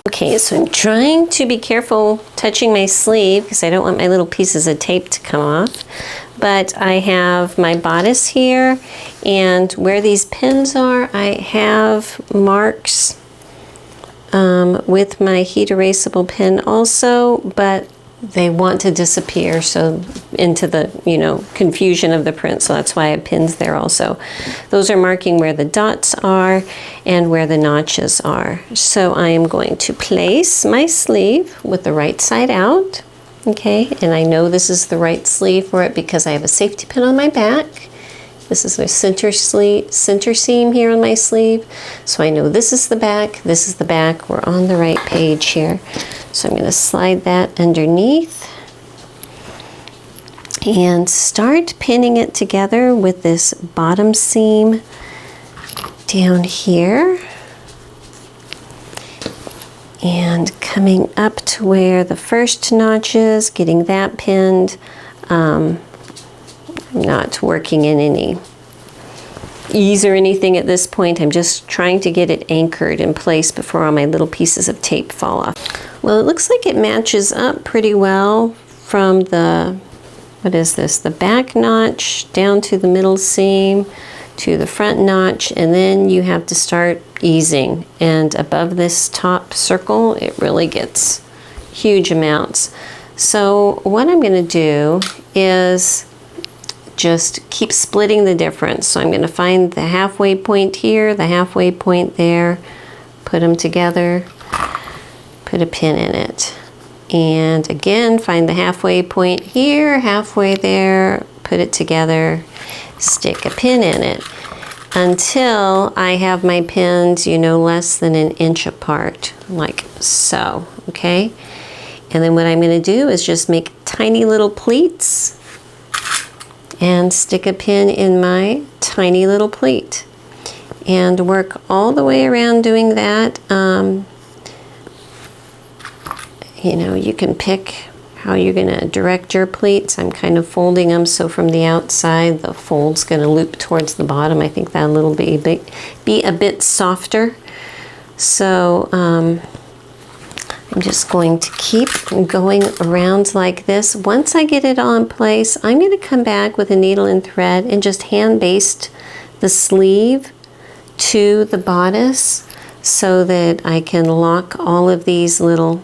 Okay, so I'm trying to be careful touching my sleeve because I don't want my little pieces of tape to come off. But I have my bodice here, and where these pins are, I have marks with my heat erasable pen also, but they want to disappear so into the confusion of the print, so that's why I have pins there also. Those are marking where the dots are and where the notches are. So I am going to place my sleeve with the right side out, okay, and I know this is the right sleeve for it because I have a safety pin on my back. This is my center seam here on my sleeve. So I know this is the back, this is the back. We're on the right page here. So I'm going to slide that underneath and start pinning it together with this bottom seam down here and coming up to where the first notch is, getting that pinned. I'm not working in any ease or anything at this point. I'm just trying to get it anchored in place before all my little pieces of tape fall off. Well, it looks like it matches up pretty well from the, the back notch down to the middle seam to the front notch, and then you have to start easing. And above this top circle, it really gets huge amounts. So what I'm going to do is just keep splitting the difference. So I'm going to find the halfway point here, the halfway point there, put them together, put a pin in it. And again, find the halfway point here, halfway there, put it together, stick a pin in it until I have my pins, less than an inch apart, like so, okay? And then what I'm going to do is just make tiny little pleats and stick a pin in my tiny little pleat and work all the way around doing that. You can pick how you're going to direct your pleats. I'm kind of folding them so from the outside the fold's going to loop towards the bottom. I think that'll be a bit softer. So I'm just going to keep going around like this. Once I get it all in place, I'm going to come back with a needle and thread and just hand baste the sleeve to the bodice so that I can lock all of these little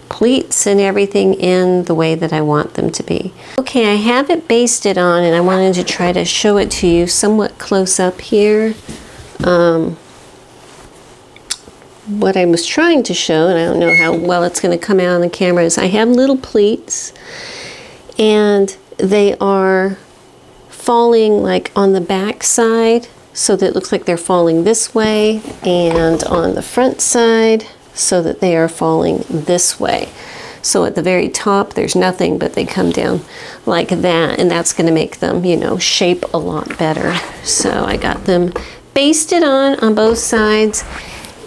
pleats and everything in the way that I want them to be. Okay, I have it basted on, and I wanted to try to show it to you somewhat close up here. What I was trying to show, and I don't know how well it's going to come out on the camera, is I have little pleats, and they are falling like on the back side, so that it looks like they're falling this way, and on the front side, so that they are falling this way. So at the very top, there's nothing, but they come down like that, and that's going to make them, shape a lot better. So I got them basted on both sides.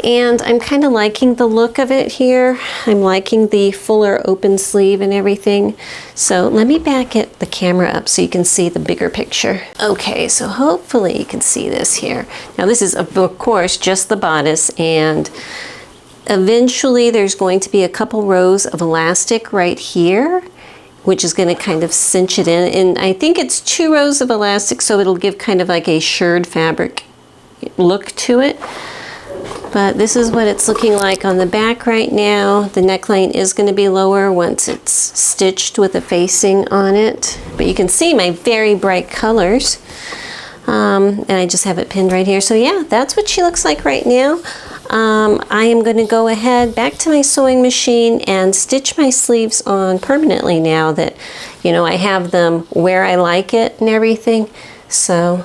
And I'm kind of liking the look of it here. I'm liking the fuller open sleeve and everything. So let me back the camera up so you can see the bigger picture. Okay, so hopefully you can see this here. Now this is of course just the bodice, and eventually there's going to be a couple rows of elastic right here, which is going to kind of cinch it in. And I think it's 2 rows of elastic, so it'll give kind of like a shirred fabric look to it. But this is what it's looking like on the back right now. The neckline is going to be lower once it's stitched with a facing on it. But you can see my very bright colors. And I just have it pinned right here. So yeah, that's what she looks like right now. I am going to go ahead back to my sewing machine and stitch my sleeves on permanently now that, you know, I have them where I like it and everything. So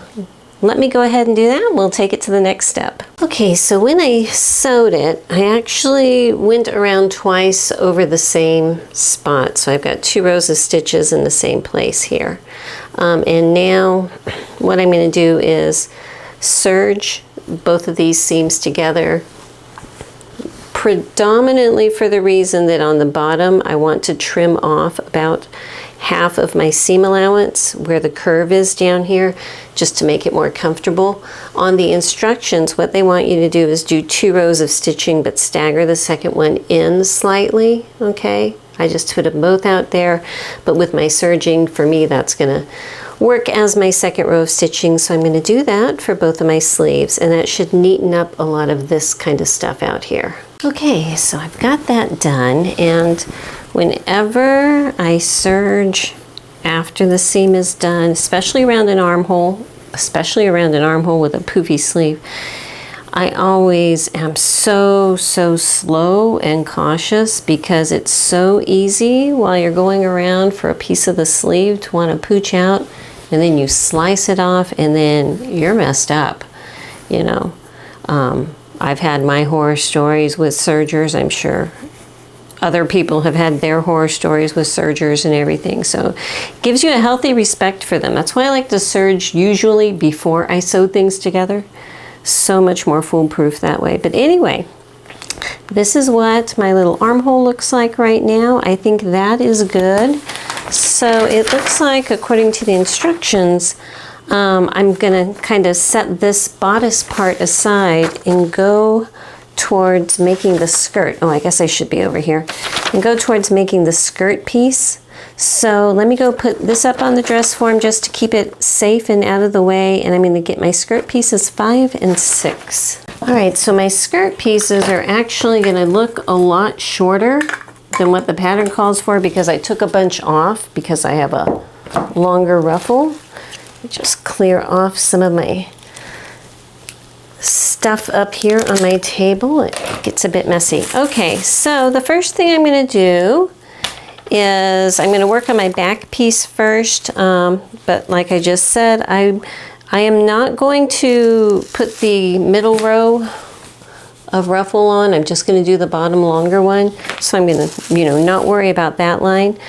let me go ahead and do that. We'll take it to the next step. Okay, so when I sewed it, I actually went around twice over the same spot. So I've got 2 rows of stitches in the same place here. And now what I'm going to do is serge both of these seams together, predominantly for the reason that on the bottom I want to trim off about half of my seam allowance where the curve is down here, just to make it more comfortable. On the instructions, what they want you to do is do 2 rows of stitching but stagger the second one in slightly, okay? I just put them both out there, but with my serging, for me that's gonna work as my second row of stitching, so I'm going to do that for both of my sleeves, and that should neaten up a lot of this kind of stuff out here. Okay, so I've got that done, and whenever I serge after the seam is done, especially around an armhole with a poofy sleeve, I always am so slow and cautious, because it's so easy while you're going around for a piece of the sleeve to want to pooch out, and then you slice it off and then you're messed up, you know. I've had my horror stories with sergers. I'm sure other people have had their horror stories with sergers and everything. So it gives you a healthy respect for them. That's why I like to serge usually before I sew things together. So much more foolproof that way. But anyway, this is what my little armhole looks like right now. I think that is good. So it looks like, according to the instructions, I'm gonna kind of set this bodice part aside and go towards making the skirt. Oh, I guess I should be over here. And go towards making the skirt piece. So let me go put this up on the dress form just to keep it safe and out of the way. And I'm going to get my skirt pieces 5 and 6. All right, so my skirt pieces are actually going to look a lot shorter than what the pattern calls for, because I took a bunch off because I have a longer ruffle. Just clear off some of my stuff up here on my table. It gets a bit messy. Okay, so the first thing I'm going to do is I'm going to work on my back piece first, but like I just said, I am not going to put the middle row of ruffle on. I'm just going to do the bottom longer one, so I'm going to, not worry about that line.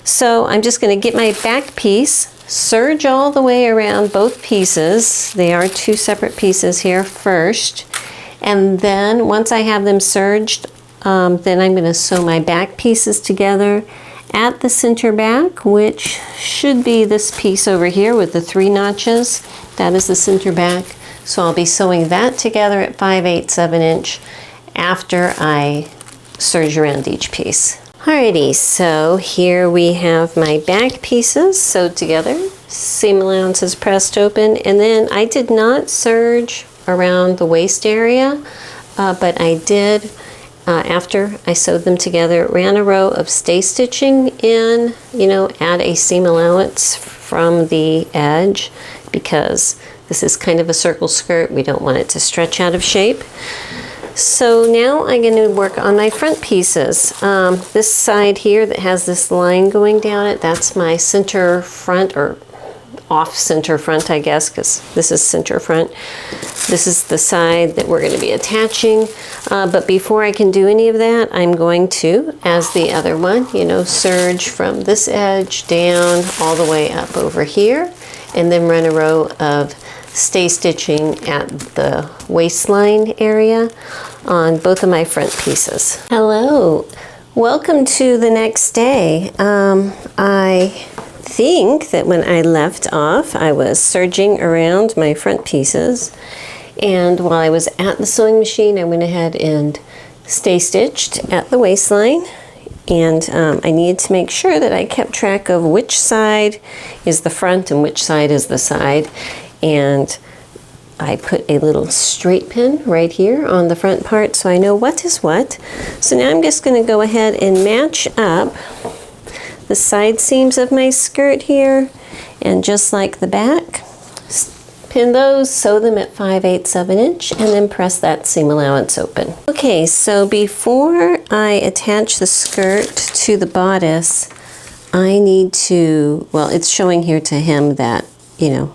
So I'm just going to get my back piece, serge all the way around both pieces. They are 2 separate pieces here first, and then once I have them serged, then I'm going to sew my back pieces together at the center back, which should be this piece over here with the 3 notches. That is the center back. So I'll be sewing that together at 5/8 of an inch after I serge around each piece. Alrighty, so here we have my back pieces sewed together, seam allowances pressed open, and then I did not serge around the waist area, but I did, after I sewed them together, ran a row of stay stitching in, add a seam allowance from the edge, because this is kind of a circle skirt. We don't want it to stretch out of shape. So now I'm going to work on my front pieces. This side here that has this line going down it, that's my center front, or off center front, I guess, because this is center front. This is the side that we're going to be attaching. But before I can do any of that, I'm going to, as the other one, serge from this edge down all the way up over here, and then run a row of stay stitching at the waistline area on both of my front pieces. Hello, welcome to the next day. I think that when I left off, I was serging around my front pieces, and while I was at the sewing machine, I went ahead and stay stitched at the waistline. And I needed to make sure that I kept track of which side is the front and which side is the side. And I put a little straight pin right here on the front part so I know what is what. So now I'm just going to go ahead and match up the side seams of my skirt here. And just like the back, pin those, sew them at 5/8 of an inch, and then press that seam allowance open. Okay, so before I attach the skirt to the bodice, I need to, well, it's showing here to hem that, you know,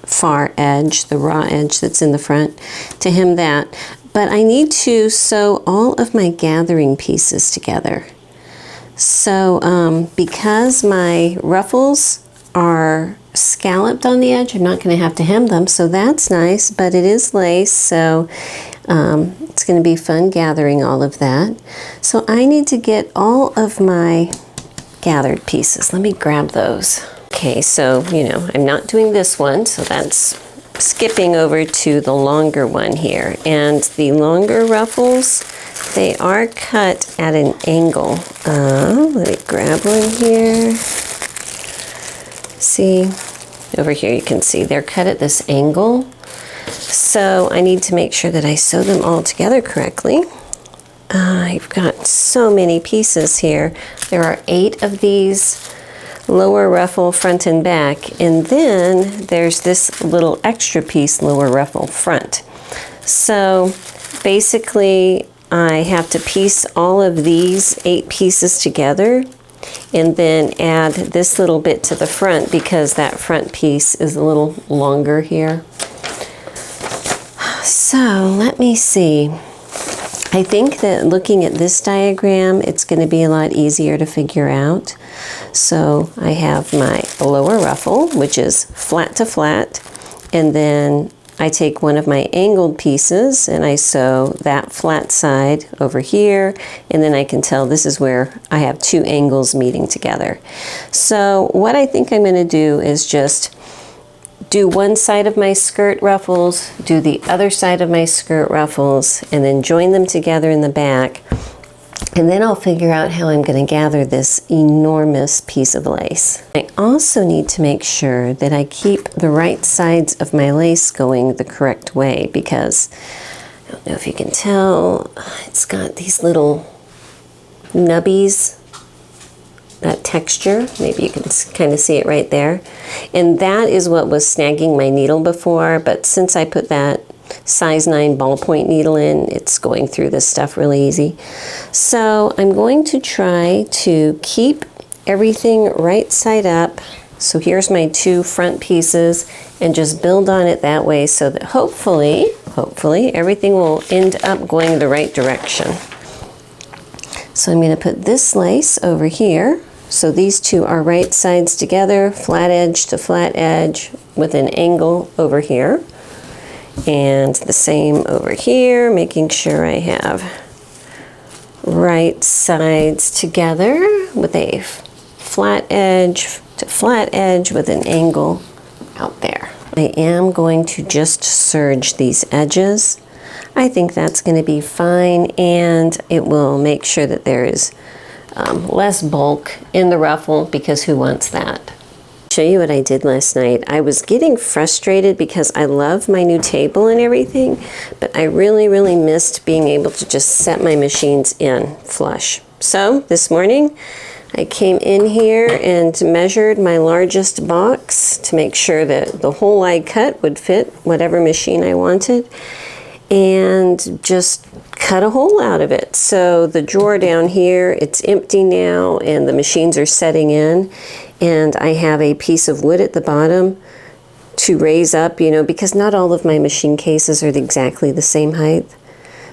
far edge, the raw edge that's in the front, to hem that. But I need to sew all of my gathering pieces together. So because my ruffles are scalloped on the edge, I'm not going to have to hem them, so that's nice, but it is lace, so it's going to be fun gathering all of that. So I need to get all of my gathered pieces. Let me grab those. Okay, so, you know, I'm not doing this one, so that's skipping over to the longer one here. And the longer ruffles, they are cut at an angle. Let me grab one here. See, over here you can see they're cut at this angle. So I need to make sure that I sew them all together correctly. I've got so many pieces here. There are 8 of these lower ruffle front and back, and then there's this little extra piece lower ruffle front. So basically I have to piece all of these 8 pieces together and then add this little bit to the front because that front piece is a little longer here. So let me see. I think that looking at this diagram, it's going to be a lot easier to figure out. So I have my lower ruffle, which is flat to flat, and then I take one of my angled pieces and I sew that flat side over here, and then I can tell this is where I have 2 angles meeting together. So what I think I'm going to do is just do one side of my skirt ruffles, do the other side of my skirt ruffles, and then join them together in the back. And then I'll figure out how I'm going to gather this enormous piece of lace. I also need to make sure that I keep the right sides of my lace going the correct way, because I don't know if you can tell, it's got these little nubbies, that texture. Maybe you can kind of see it right there. And that is what was snagging my needle before, but since I put that size 9 ballpoint needle in, it's going through this stuff really easy. So I'm going to try to keep everything right side up. So here's my 2 front pieces, and just build on it that way so that hopefully everything will end up going the right direction. So I'm going to put this lace over here. So these 2 are right sides together, flat edge to flat edge with an angle over here. And the same over here, making sure I have right sides together with a flat edge to flat edge with an angle out there. I am going to just serge these edges. I think that's going to be fine, and it will make sure that there is less bulk in the ruffle, because who wants that? Show you what I did last night. I was getting frustrated because I love my new table and everything, but I really missed being able to just set my machines in flush. So this morning I came in here and measured my largest box to make sure that the hole I cut would fit whatever machine I wanted, and just cut a hole out of it. So the drawer down here, it's empty now, and the machines are setting in, and I have a piece of wood at the bottom to raise up, you know, because not all of my machine cases are exactly the same height,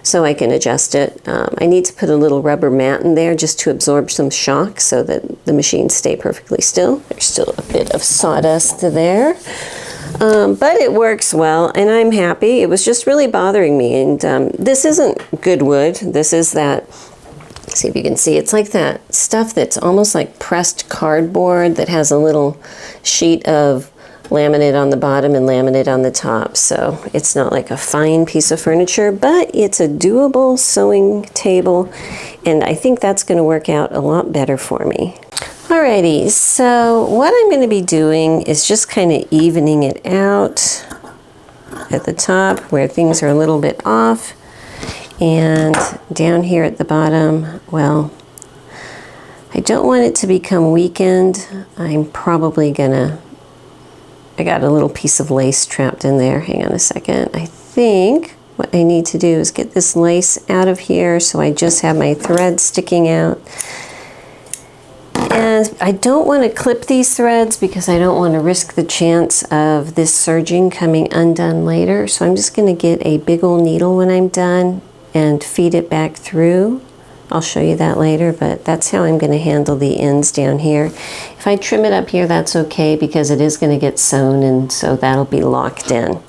so I can adjust it. I need to put a little rubber mat in there just to absorb some shock so that the machines stay perfectly still. There's still a bit of sawdust there. But it works well, and I'm happy. It was just really bothering me, and this isn't good wood. This is that, see if you can see, it's like that stuff that's almost like pressed cardboard that has a little sheet of laminate on the bottom and laminate on the top. So it's not like a fine piece of furniture, but it's a doable sewing table, and I think that's going to work out a lot better for me. Alrighty, so what I'm going to be doing is just kind of evening it out at the top where things are a little bit off, and down here at the bottom, well, I don't want it to become weakened. I'm probably gonna, I got a little piece of lace trapped in there. Hang on a second. I think what I need to do is get this lace out of here so I just have my thread sticking out. And I don't want to clip these threads because I don't want to risk the chance of this serging coming undone later. So I'm just going to get a big old needle when I'm done and feed it back through. I'll show you that later, but that's how I'm going to handle the ends down here. If I trim it up here, that's okay because it is going to get sewn, and so that'll be locked in.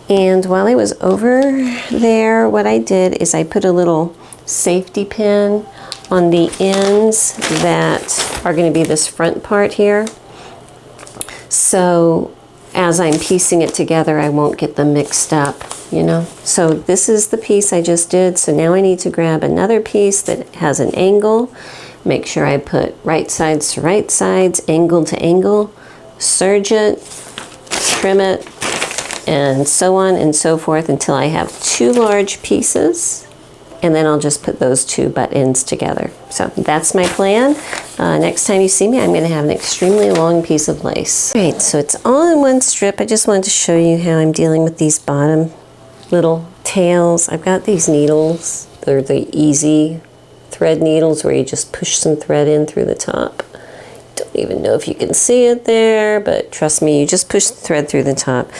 And while I was over there, what I did is I put a little safety pin on the ends that are going to be this front part here. So as I'm piecing it together, I won't get them mixed up, you know. So this is the piece I just did. So now I need to grab another piece that has an angle. Make sure I put right sides to right sides, angle to angle, serge it, trim it, and so on and so forth until I have two large pieces. And then I'll just put those two butt ends together. So that's my plan. Next time you see me, I'm going to have an extremely long piece of lace. All right, so it's all in one strip. I just wanted to show you how I'm dealing with these bottom little tails. I've got these needles. They're the easy thread needles where you just push some thread in through the top. Don't even know if you can see it there, but trust me, you just push the thread through the top.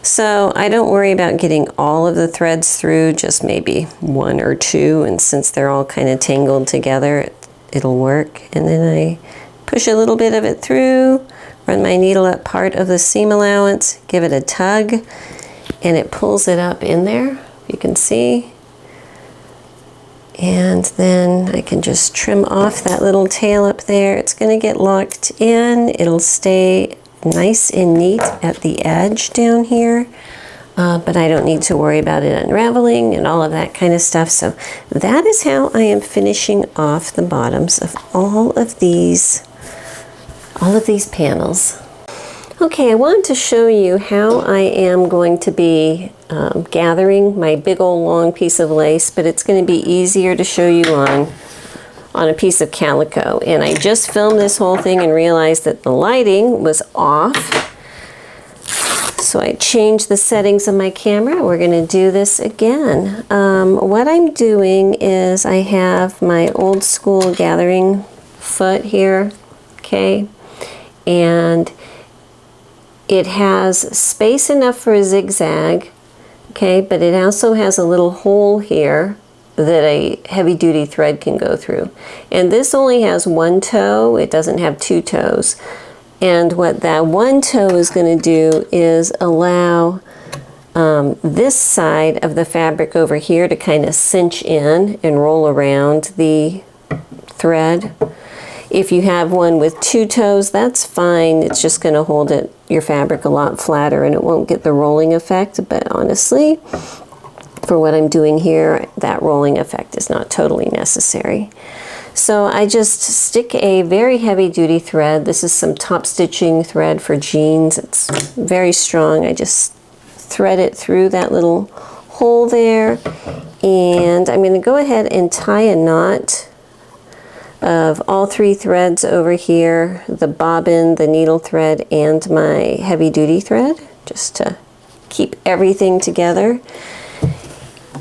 So I don't worry about getting all of the threads through, just maybe one or two, and since they're all kind of tangled together, it'll work. And then I push a little bit of it through, run my needle up part of the seam allowance, give it a tug, and it pulls it up in there, you can see. And then I can just trim off that little tail up there. It's going to get locked in. It'll stay nice and neat at the edge down here, but I don't need to worry about it unraveling and all of that kind of stuff. So that is how I am finishing off the bottoms of all of these panels. Okay, I wanted to show you how I am going to be gathering my big old long piece of lace, but it's going to be easier to show you on a piece of calico. And I just filmed this whole thing and realized that the lighting was off. So I changed the settings of my camera. We're gonna do this again. What I'm doing is I have my old school gathering foot here, okay? And it has space enough for a zigzag, okay? But it also has a little hole here that a heavy-duty thread can go through. And this only has one toe, it doesn't have two toes. And what that one toe is going to do is allow this side of the fabric over here to kind of cinch in and roll around the thread. If you have one with two toes, that's fine. It's just going to hold your fabric a lot flatter and it won't get the rolling effect. But honestly, for what I'm doing here, that rolling effect is not totally necessary. So I just stick a very heavy duty thread. This is some top stitching thread for jeans. It's very strong. I just thread it through that little hole there. And I'm going to go ahead and tie a knot of all three threads over here, the bobbin, the needle thread, and my heavy duty thread, just to keep everything together.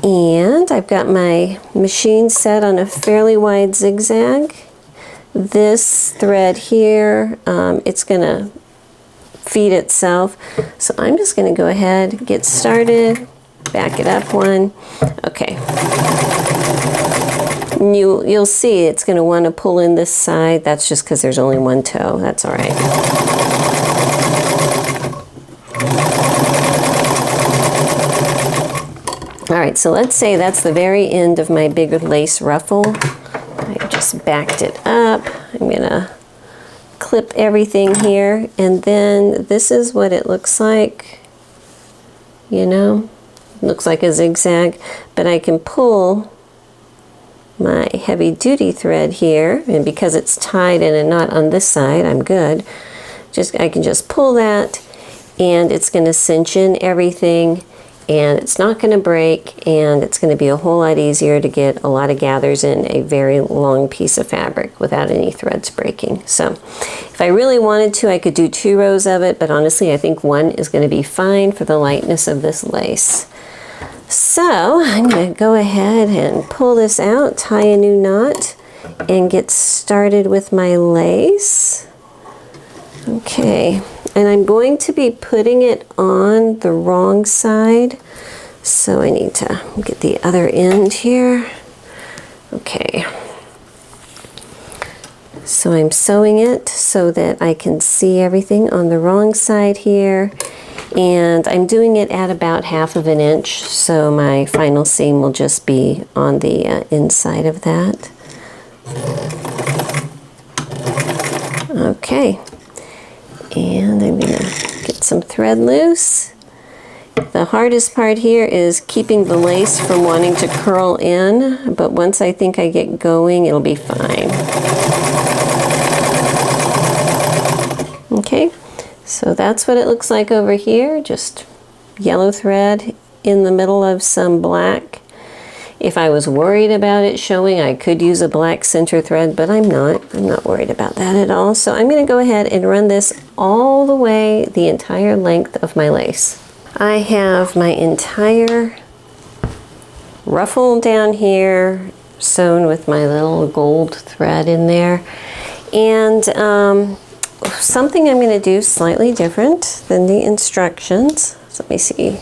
And I've got my machine set on a fairly wide zigzag. This thread here, it's going to feed itself. So I'm just going to go ahead, get started, back it up one. Okay. You'll see it's going to want to pull in this side. That's just because there's only one toe. That's all right. right, so let's say that's the very end of my big lace ruffle. I just backed it up. I'm gonna clip everything here, and then this is what it looks like. You know, it looks like a zigzag, but I can pull my heavy duty thread here, and because it's tied in a knot on this side, I'm good. I can just pull that, and it's going to cinch in everything, and it's not going to break, and it's going to be a whole lot easier to get a lot of gathers in a very long piece of fabric without any threads breaking. So if I really wanted to, I could do 2 rows of it, but honestly I think 1 is going to be fine for the lightness of this lace. So I'm going to go ahead and pull this out, tie a new knot, and get started with my lace. Okay, and I'm going to be putting it on the wrong side, so I need to get the other end here. Okay, so I'm sewing it so that I can see everything on the wrong side here, and I'm doing it at about 1/2 inch, so my final seam will just be on the inside of that. Okay. And I'm going to get some thread loose. The hardest part here is keeping the lace from wanting to curl in, but once I think I get going, it'll be fine. Okay, so that's what it looks like over here, just yellow thread in the middle of some black. If I was worried about it showing, I could use a black center thread, but I'm not worried about that at all. So I'm going to go ahead and run this all the way, the entire length of my lace. I have my entire ruffle down here sewn with my little gold thread in there. And something I'm going to do slightly different than the instructions. So let me see.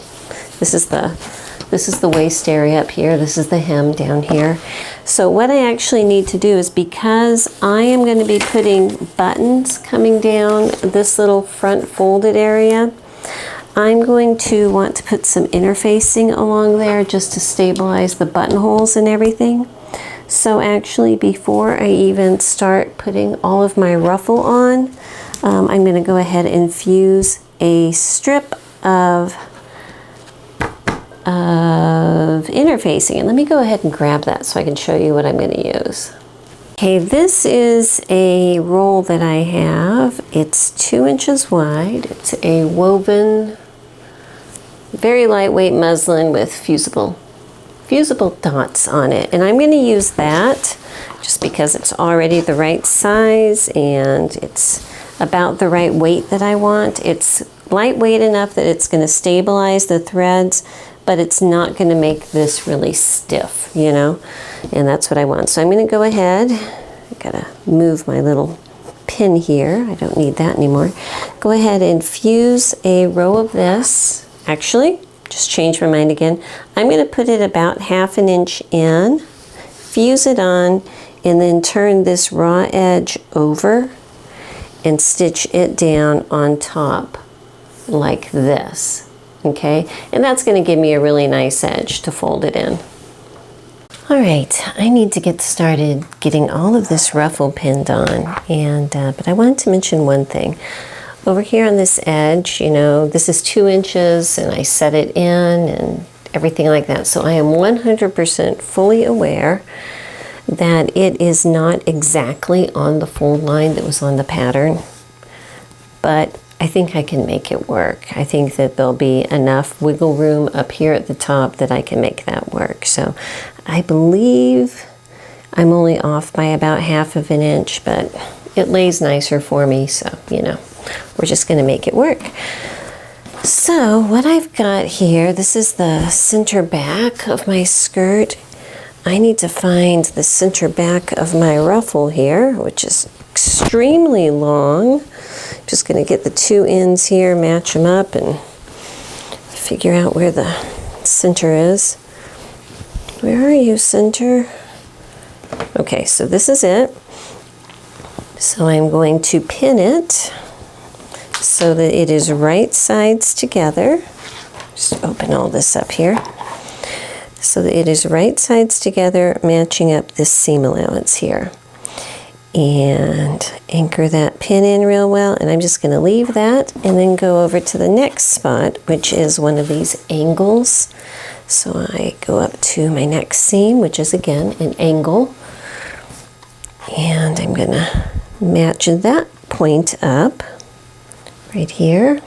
This is the waist area up here. This is the hem down here. So what I actually need to do is, because I am going to be putting buttons coming down this little front folded area, I'm going to want to put some interfacing along there just to stabilize the buttonholes and everything. So actually, before I even start putting all of my ruffle on, I'm going to go ahead and fuse a strip of interfacing, and let me go ahead and grab that so I can show you what I'm going to use. Okay, this is a roll that I have. It's 2 inches wide. It's a woven, very lightweight muslin with fusible dots on it, and I'm going to use that just because it's already the right size and it's about the right weight that I want. It's lightweight enough that it's going to stabilize the threads, but it's not going to make this really stiff, you know, and that's what I want. So I'm going to go ahead, I gotta move my little pin here, I don't need that anymore. Go ahead and fuse a row of this. Actually, just change my mind again. I'm going to put it about 1/2 inch in, fuse it on, and then turn this raw edge over and stitch it down on top like this. Okay, and that's going to give me a really nice edge to fold it in. All right, I need to get started getting all of this ruffle pinned on, and but I wanted to mention one thing. Over here on this edge, you know, this is 2 inches, and I set it in and everything like that. So I am 100% fully aware that it is not exactly on the fold line that was on the pattern, but I think I can make it work. I think that there'll be enough wiggle room up here at the top that I can make that work. So I believe I'm only off by about 1/2 inch, but it lays nicer for me. So, you know, we're just going to make it work. So what I've got here, this is the center back of my skirt. I need to find the center back of my ruffle here, which is extremely long. Just going to get the 2 ends here, match them up, and figure out where the center is. Where are you, center? Okay, so this is it. So I'm going to pin it so that it is right sides together. Just open all this up here. so that it is right sides together, matching up this seam allowance here. And anchor that pin in real well, and I'm just going to leave that and then go over to the next spot, which is one of these angles. So I go up to my next seam, which is again an angle, and I'm going to match that point up right here,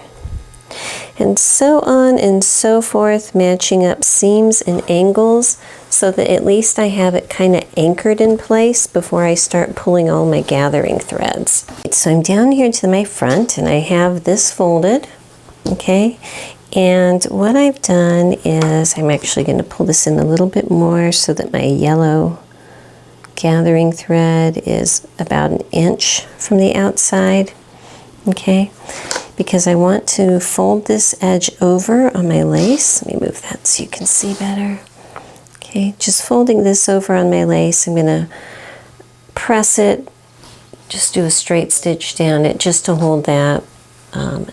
and so on and so forth, matching up seams and angles so that at least I have it kind of anchored in place before I start pulling all my gathering threads. So I'm down here to my front and I have this folded, okay? And what I've done is I'm actually going to pull this in a little bit more so that my yellow gathering thread is about 1 inch from the outside, okay? Because I want to fold this edge over on my lace. Let me move that so you can see better. Okay, just folding this over on my lace. I'm going to press it, just do a straight stitch down it just to hold that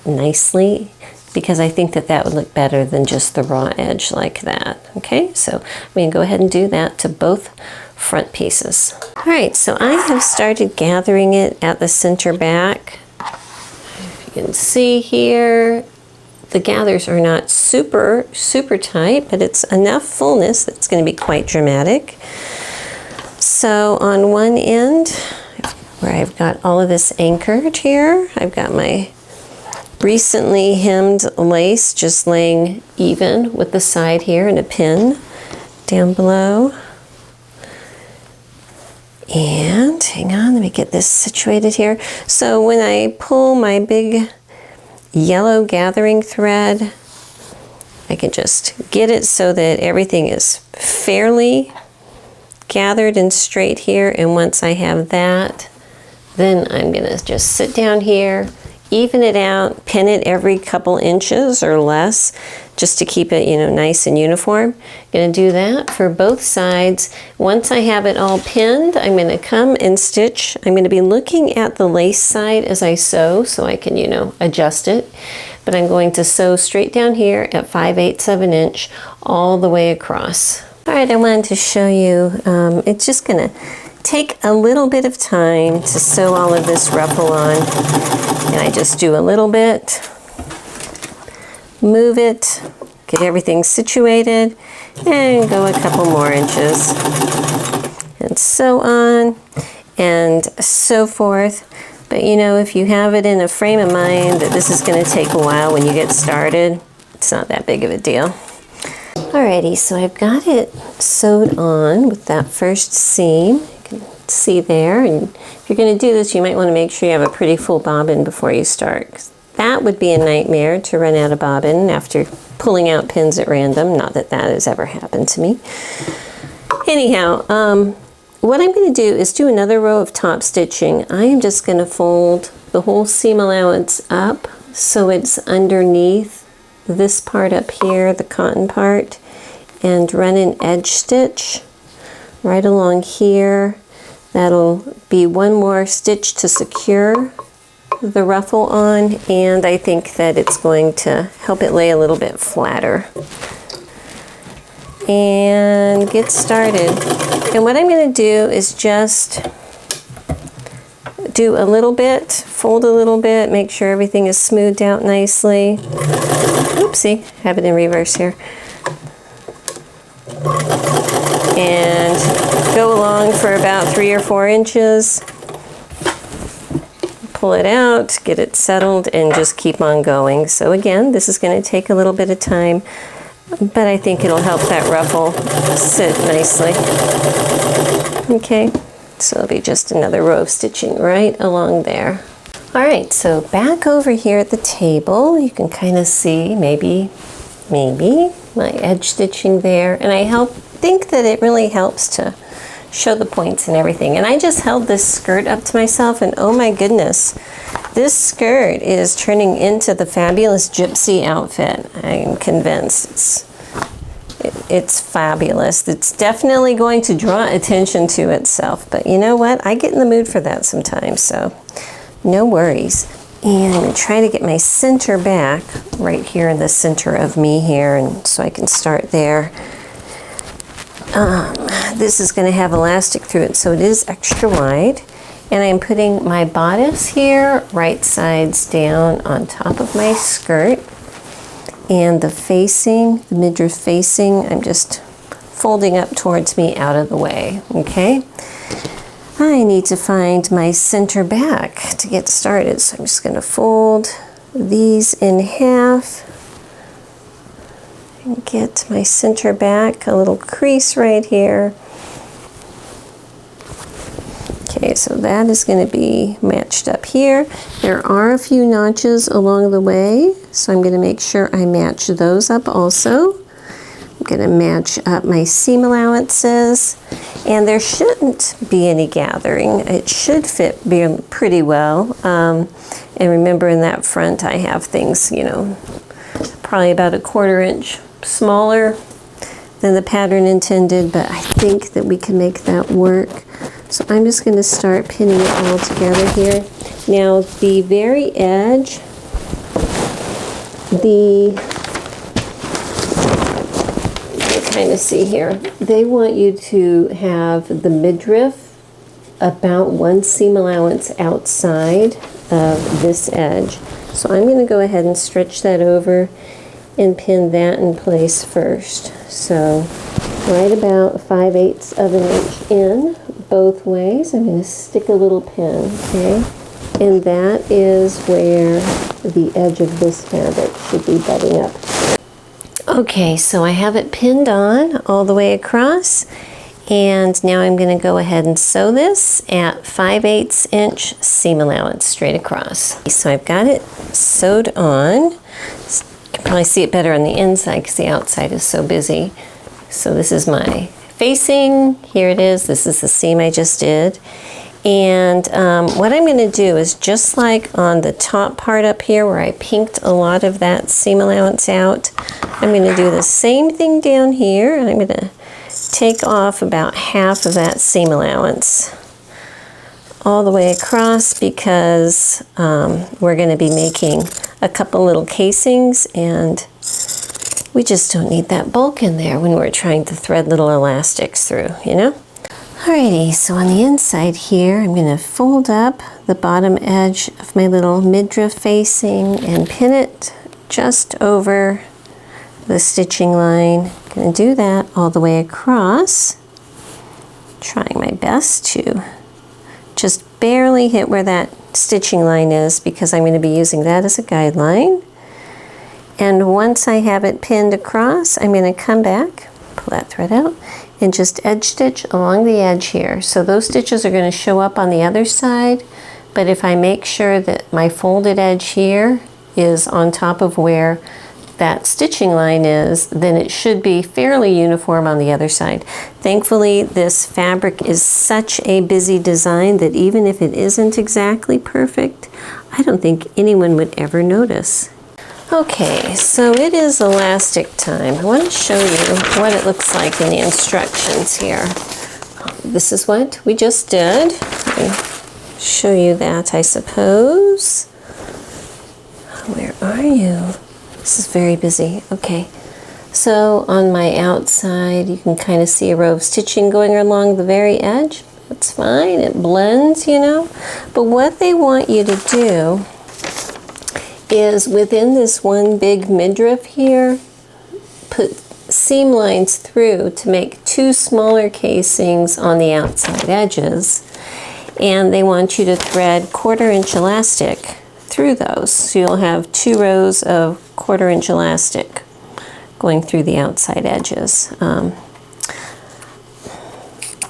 nicely, because I think that that would look better than just the raw edge like that. Okay, so I'm going to go ahead and do that to both front pieces. All right, so I have started gathering it at the center back. You can see here, the gathers are not super tight, but it's enough fullness that's going to be quite dramatic. So on one end, where I've got all of this anchored here, I've got my recently hemmed lace just laying even with the side here and a pin down below. And hang on, let me get this situated here. So when I pull my big yellow gathering thread, I can just get it so that everything is fairly gathered and straight here. And once I have that, then I'm going to just sit down here, even it out, pin it every couple inches or less, just to keep it, you know, nice and uniform. Going to do that for both sides. Once I have it all pinned, I'm going to come and stitch. I'm going to be looking at the lace side as I sew so I can, you know, adjust it. But I'm going to sew straight down here at 5/8 of an inch all the way across. All right, I wanted to show you, it's just going to take a little bit of time to sew all of this ruffle on. And I just do a little bit, move it, get everything situated, and go a couple more inches. And so on and so forth. But you know, if you have it in a frame of mind that this is going to take a while when you get started, it's not that big of a deal. Alrighty, so I've got it sewed on with that first seam. You can see there, and if you're going to do this, you might want to make sure you have a pretty full bobbin before you start. 'Cause that would be a nightmare to run out of bobbin after pulling out pins at random. Not that that has ever happened to me. Anyhow, what I'm going to do is do another row of top stitching. I am just going to fold the whole seam allowance up so it's underneath this part up here, the cotton part, and run an edge stitch right along here. That'll be one more stitch to secure the ruffle on, and I think that it's going to help it lay a little bit flatter. And get started. And what I'm going to do is just do a little bit, fold a little bit, make sure everything is smoothed out nicely. Oopsie, have it in reverse here. And go along for about 3 or 4 inches. Pull it out, get it settled, and just keep on going. So again, this is going to take a little bit of time, but I think it'll help that ruffle sit nicely. Okay, so it'll be just another row of stitching right along there. All right, so back over here at the table, you can kind of see maybe my edge stitching there, and I think that it really helps to show the points and everything. And I just held this skirt up to myself, and oh my goodness, this skirt is turning into the fabulous Gypsy outfit. I'm convinced it's fabulous. It's definitely going to draw attention to itself, but you know what? I get in the mood for that sometimes, so no worries. And I'm going to try to get my center back right here in the center of me here, and so I can start there. this is going to have elastic through it, so it is extra wide. And I'm putting my bodice here, right sides down on top of my skirt. And the facing, the midriff facing, I'm just folding up towards me out of the way, okay? I need to find my center back to get started, so I'm just going to fold these in half and get my center back, a little crease right here. Okay, so that is going to be matched up here. There are a few notches along the way, so I'm going to make sure I match those up also. I'm going to match up my seam allowances, and there shouldn't be any gathering. It should fit pretty well. And remember, in that front I have things, you know, probably about 1/4 inch smaller than the pattern intended, but I think that we can make that work. So I'm just going to start pinning it all together here. Now the very edge, you kind of see here, they want you to have the midriff about 1 seam allowance outside of this edge. So I'm going to go ahead and stretch that over and pin that in place first. So right about 5/8 of an inch in both ways, I'm going to stick a little pin, okay? And that is where the edge of this fabric should be butting up. Okay, so I have it pinned on all the way across, and now I'm going to go ahead and sew this at 5/8 inch seam allowance straight across. So I've got it sewed on. You can probably see it better on the inside because the outside is so busy. So this is my facing, here it is, this is the seam I just did. And what I'm going to do is, just like on the top part up here where I pinked a lot of that seam allowance out, I'm going to do the same thing down here, and I'm going to take off about half of that seam allowance all the way across, because we're going to be making a couple little casings, and we just don't need that bulk in there when we're trying to thread little elastics through, you know? Alrighty, so on the inside here, I'm going to fold up the bottom edge of my little midriff facing and pin it just over the stitching line. I'm going to do that all the way across, trying my best to just barely hit where that stitching line is, because I'm going to be using that as a guideline. And once I have it pinned across, I'm going to come back, pull that thread out, and just edge stitch along the edge here. So those stitches are going to show up on the other side, but if I make sure that my folded edge here is on top of where that stitching line is, then it should be fairly uniform on the other side. Thankfully, this fabric is such a busy design that even if it isn't exactly perfect, I don't think anyone would ever notice. Okay, so it is elastic time. I want to show you what it looks like in the instructions here. This is what we just did. I'll show you that, I suppose. Where are you? This is very busy. Okay, so on my outside, you can kind of see a row of stitching going along the very edge. That's fine, it blends, you know. But what they want you to do is, within this one big midriff here, put seam lines through to make 2 smaller casings on the outside edges, and they want you to thread 1/4 inch elastic through those. So you'll have 2 rows of 1/4 inch elastic going through the outside edges.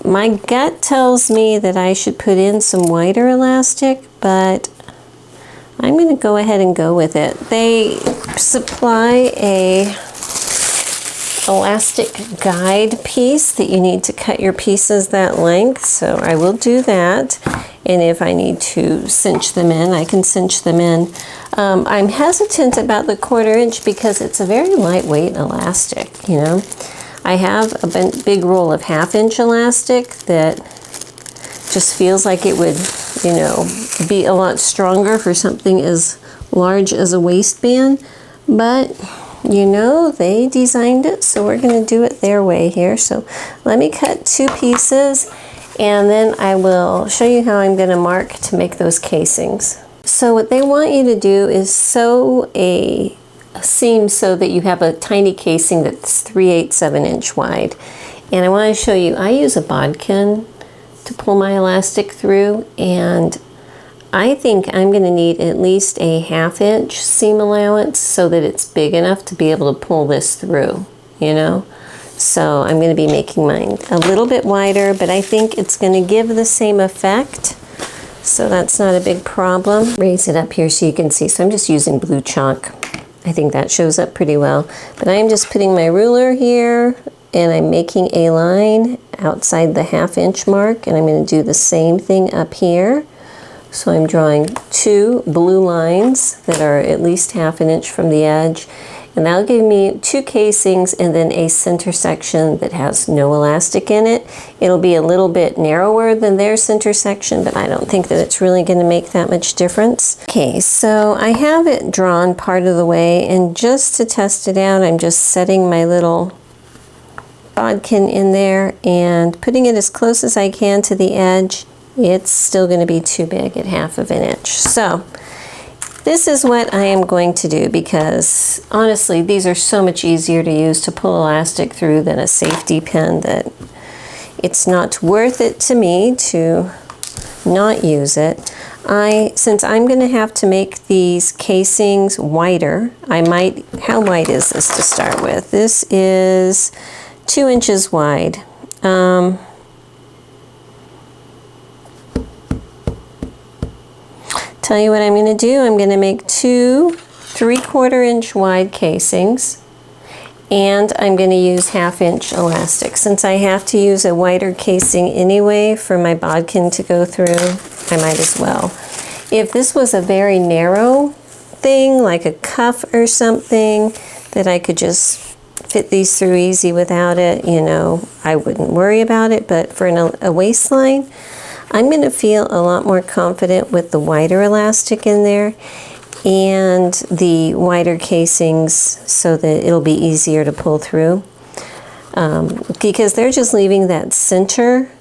My gut tells me that I should put in some wider elastic, but I'm going to go ahead and go with it. They supply a elastic guide piece that you need to cut your pieces that length, so I will do that. And if I need to cinch them in, I can cinch them in. I'm hesitant about the 1/4 inch because it's a very lightweight elastic, you know. I have a big roll of 1/2 inch elastic that just feels like it would, you know, be a lot stronger for something as large as a waistband, but you know, they designed it, so we're going to do it their way here. So let me cut 2 pieces, and then I will show you how I'm going to mark to make those casings. So what they want you to do is sew a seam so that you have a tiny casing that's 3/8 of an inch wide. And I want to show you, I use a bodkin to pull my elastic through, and I think I'm going to need at least a 1/2 inch seam allowance so that it's big enough to be able to pull this through, you know? So I'm going to be making mine a little bit wider, but I think it's going to give the same effect. So that's not a big problem. Raise it up here so you can see. So I'm just using blue chalk. I think that shows up pretty well. But I'm just putting my ruler here, and I'm making a line outside the 1/2 inch mark, and I'm going to do the same thing up here. So I'm drawing 2 blue lines that are at least 1/2 inch from the edge, and that'll give me 2 casings and then a center section that has no elastic in it. It'll be a little bit narrower than their center section, but I don't think that it's really going to make that much difference. Okay, so I have it drawn part of the way, and just to test it out, I'm just setting my little bodkin in there and putting it as close as I can to the edge. It's still going to be too big at 1/2 of an inch. So this is what I am going to do, because honestly these are so much easier to use to pull elastic through than a safety pin that it's not worth it to me to not use it. Since I'm going to have to make these casings wider, how wide is this to start with? This is 2 inches wide. Tell you what I'm going to do. I'm going to make 2 3/4 inch wide casings, and I'm going to use 1/2 inch elastic. Since I have to use a wider casing anyway for my bodkin to go through, I might as well. If this was a very narrow thing, like a cuff or something, that I could just fit these through easy without it, you know, I wouldn't worry about it. But for a waistline, I'm going to feel a lot more confident with the wider elastic in there and the wider casings so that it'll be easier to pull through. Because they're just leaving that center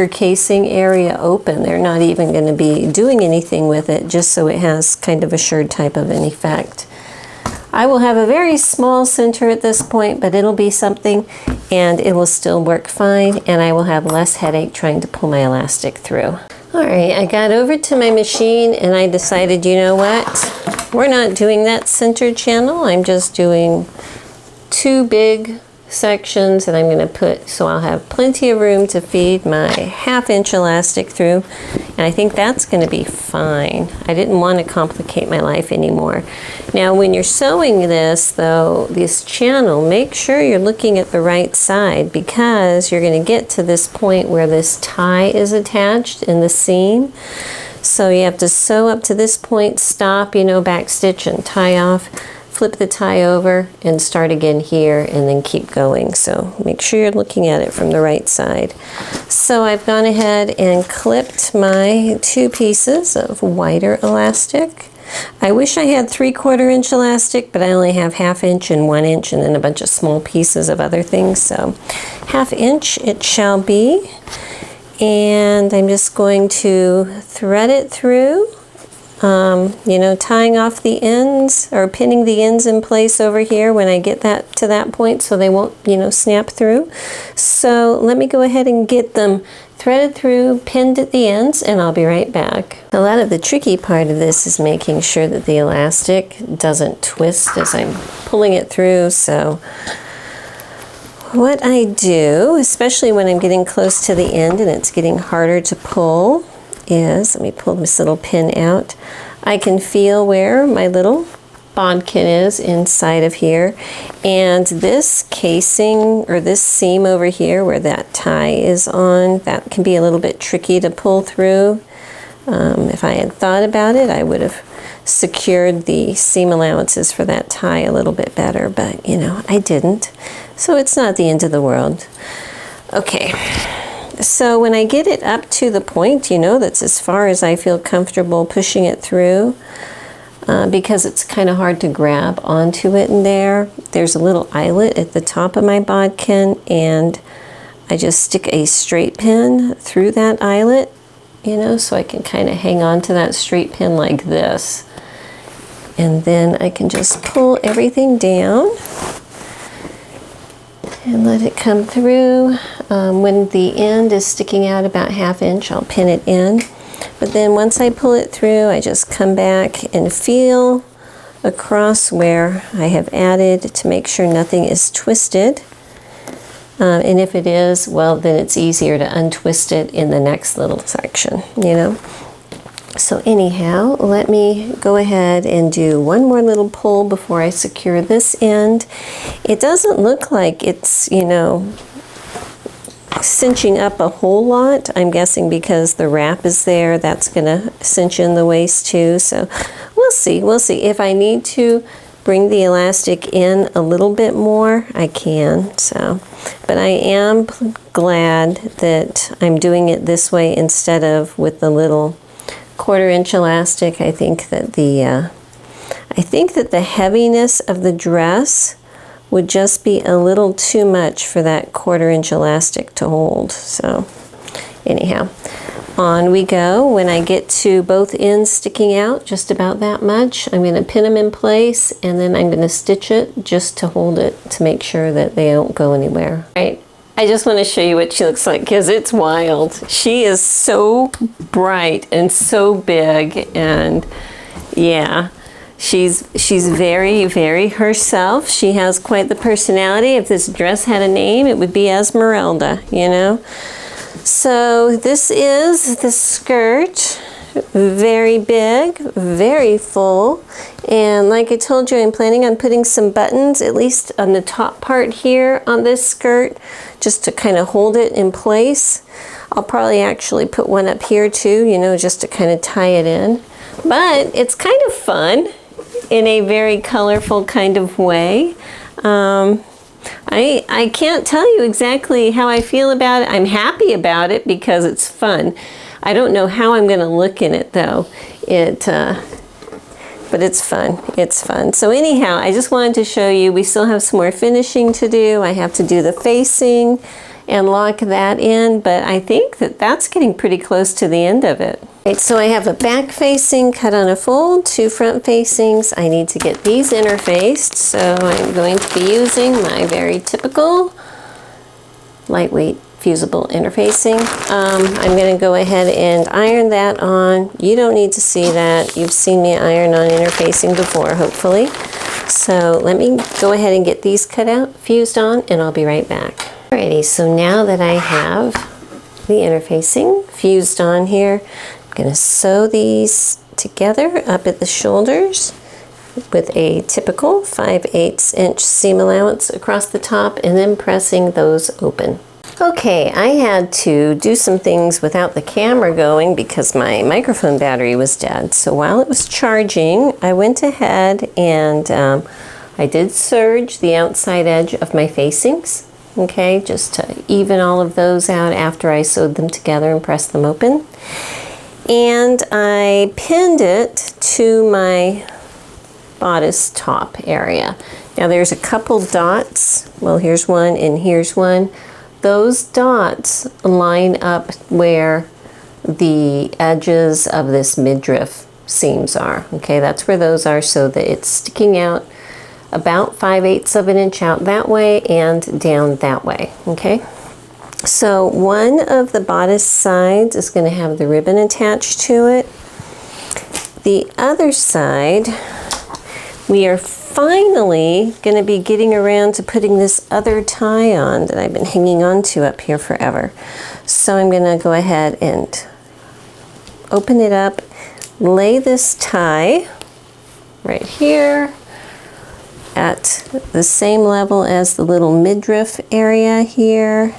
casing area open. They're not even going to be doing anything with it, just so it has kind of a shirred type of an effect. I will have a very small center at this point, but it'll be something, and it will still work fine, and I will have less headache trying to pull my elastic through. All right, I got over to my machine, and I decided, you know what? We're not doing that center channel. I'm just doing 2 big sections, and I'm going to put, so I'll have plenty of room to feed my 1/2 inch elastic through, and I think that's going to be fine. I didn't want to complicate my life anymore. Now when you're sewing this though, this channel, make sure you're looking at the right side, because you're going to get to this point where this tie is attached in the seam. So you have to sew up to this point, stop, you know, back stitch and tie off, flip the tie over and start again here, and then keep going. So make sure you're looking at it from the right side. So I've gone ahead and clipped my 2 pieces of wider elastic. I wish I had 3/4 inch elastic, but I only have 1/2 inch and 1 inch, and then a bunch of small pieces of other things. So 1/2 inch it shall be. And I'm just going to thread it through. You know, tying off the ends or pinning the ends in place over here when I get that to that point, so they won't, you know, snap through. So let me go ahead and get them threaded through, pinned at the ends, and I'll be right back. A lot of the tricky part of this is making sure that the elastic doesn't twist as I'm pulling it through. So what I do, especially when I'm getting close to the end and it's getting harder to pull, is, let me pull this little pin out. I can feel where my little bodkin is inside of here, and this casing or this seam over here where that tie is on, that can be a little bit tricky to pull through. If I had thought about it, I would have secured the seam allowances for that tie a little bit better, but you know, I didn't. So it's not the end of the world. Okay. So when I get it up to the point, you know, that's as far as I feel comfortable pushing it through, because it's kind of hard to grab onto it in there. There's a little eyelet at the top of my bodkin, and I just stick a straight pin through that eyelet, you know, so I can kind of hang on to that straight pin like this. And then I can just pull everything down and let it come through. When the end is sticking out about 1/2 inch, I'll pin it in. But then once I pull it through, I just come back and feel across where I have added to make sure nothing is twisted. And if it is, well, then it's easier to untwist it in the next little section, you know. So anyhow, let me go ahead and do one more little pull before I secure this end. It doesn't look like it's, you know, cinching up a whole lot. I'm guessing because the wrap is there, that's gonna cinch in the waist too. So we'll see, we'll see. If I need to bring the elastic in a little bit more, I can. So, but I am glad that I'm doing it this way instead of with the little 1/4 inch elastic. I think that the heaviness of the dress would just be a little too much for that 1/4 inch elastic to hold. So anyhow, on we go. When I get to both ends sticking out just about that much, I'm going to pin them in place, and then I'm going to stitch it just to hold it to make sure that they don't go anywhere. All right. I just want to show you what she looks like because it's wild. She is so bright and so big, and yeah, she's very, very herself. She has quite the personality. If this dress had a name, it would be Esmeralda, you know. So this is the skirt. Very big, very full, and like I told you, I'm planning on putting some buttons at least on the top part here on this skirt just to kind of hold it in place. I'll probably actually put one up here too, you know, just to kind of tie it in. But it's kind of fun in a very colorful kind of way. I can't tell you exactly how I feel about it. I'm happy about it because it's fun. I don't know how I'm going to look in it though. But it's fun. It's fun. So anyhow, I just wanted to show you we still have some more finishing to do. I have to do the facing and lock that in, but I think that that's getting pretty close to the end of it. Right, so I have a back facing cut on a fold, 2 front facings. I need to get these interfaced, so I'm going to be using my very typical lightweight fusible interfacing. I'm going to go ahead and iron that on. You don't need to see that. You've seen me iron on interfacing before, hopefully. So let me go ahead and get these cut out, fused on, and I'll be right back. Alrighty, so now that I have the interfacing fused on here, I'm going to sew these together up at the shoulders with a typical 5/8 inch seam allowance across the top, and then pressing those open. Okay, I had to do some things without the camera going because my microphone battery was dead. So while it was charging, I went ahead and I did serge the outside edge of my facings, okay, just to even all of those out after I sewed them together and pressed them open. And I pinned it to my bodice top area. Now there's a couple dots. Well, here's one and here's one. Those dots line up where the edges of this midriff seams are. Okay, that's where those are, so that it's sticking out about 5/8 of an inch out that way and down that way. Okay, so one of the bodice sides is going to have the ribbon attached to it. The other side, we are finally going to be getting around to putting this other tie on that I've been hanging on to up here forever. So I'm going to go ahead and open it up, lay this tie right here at the same level as the little midriff area here.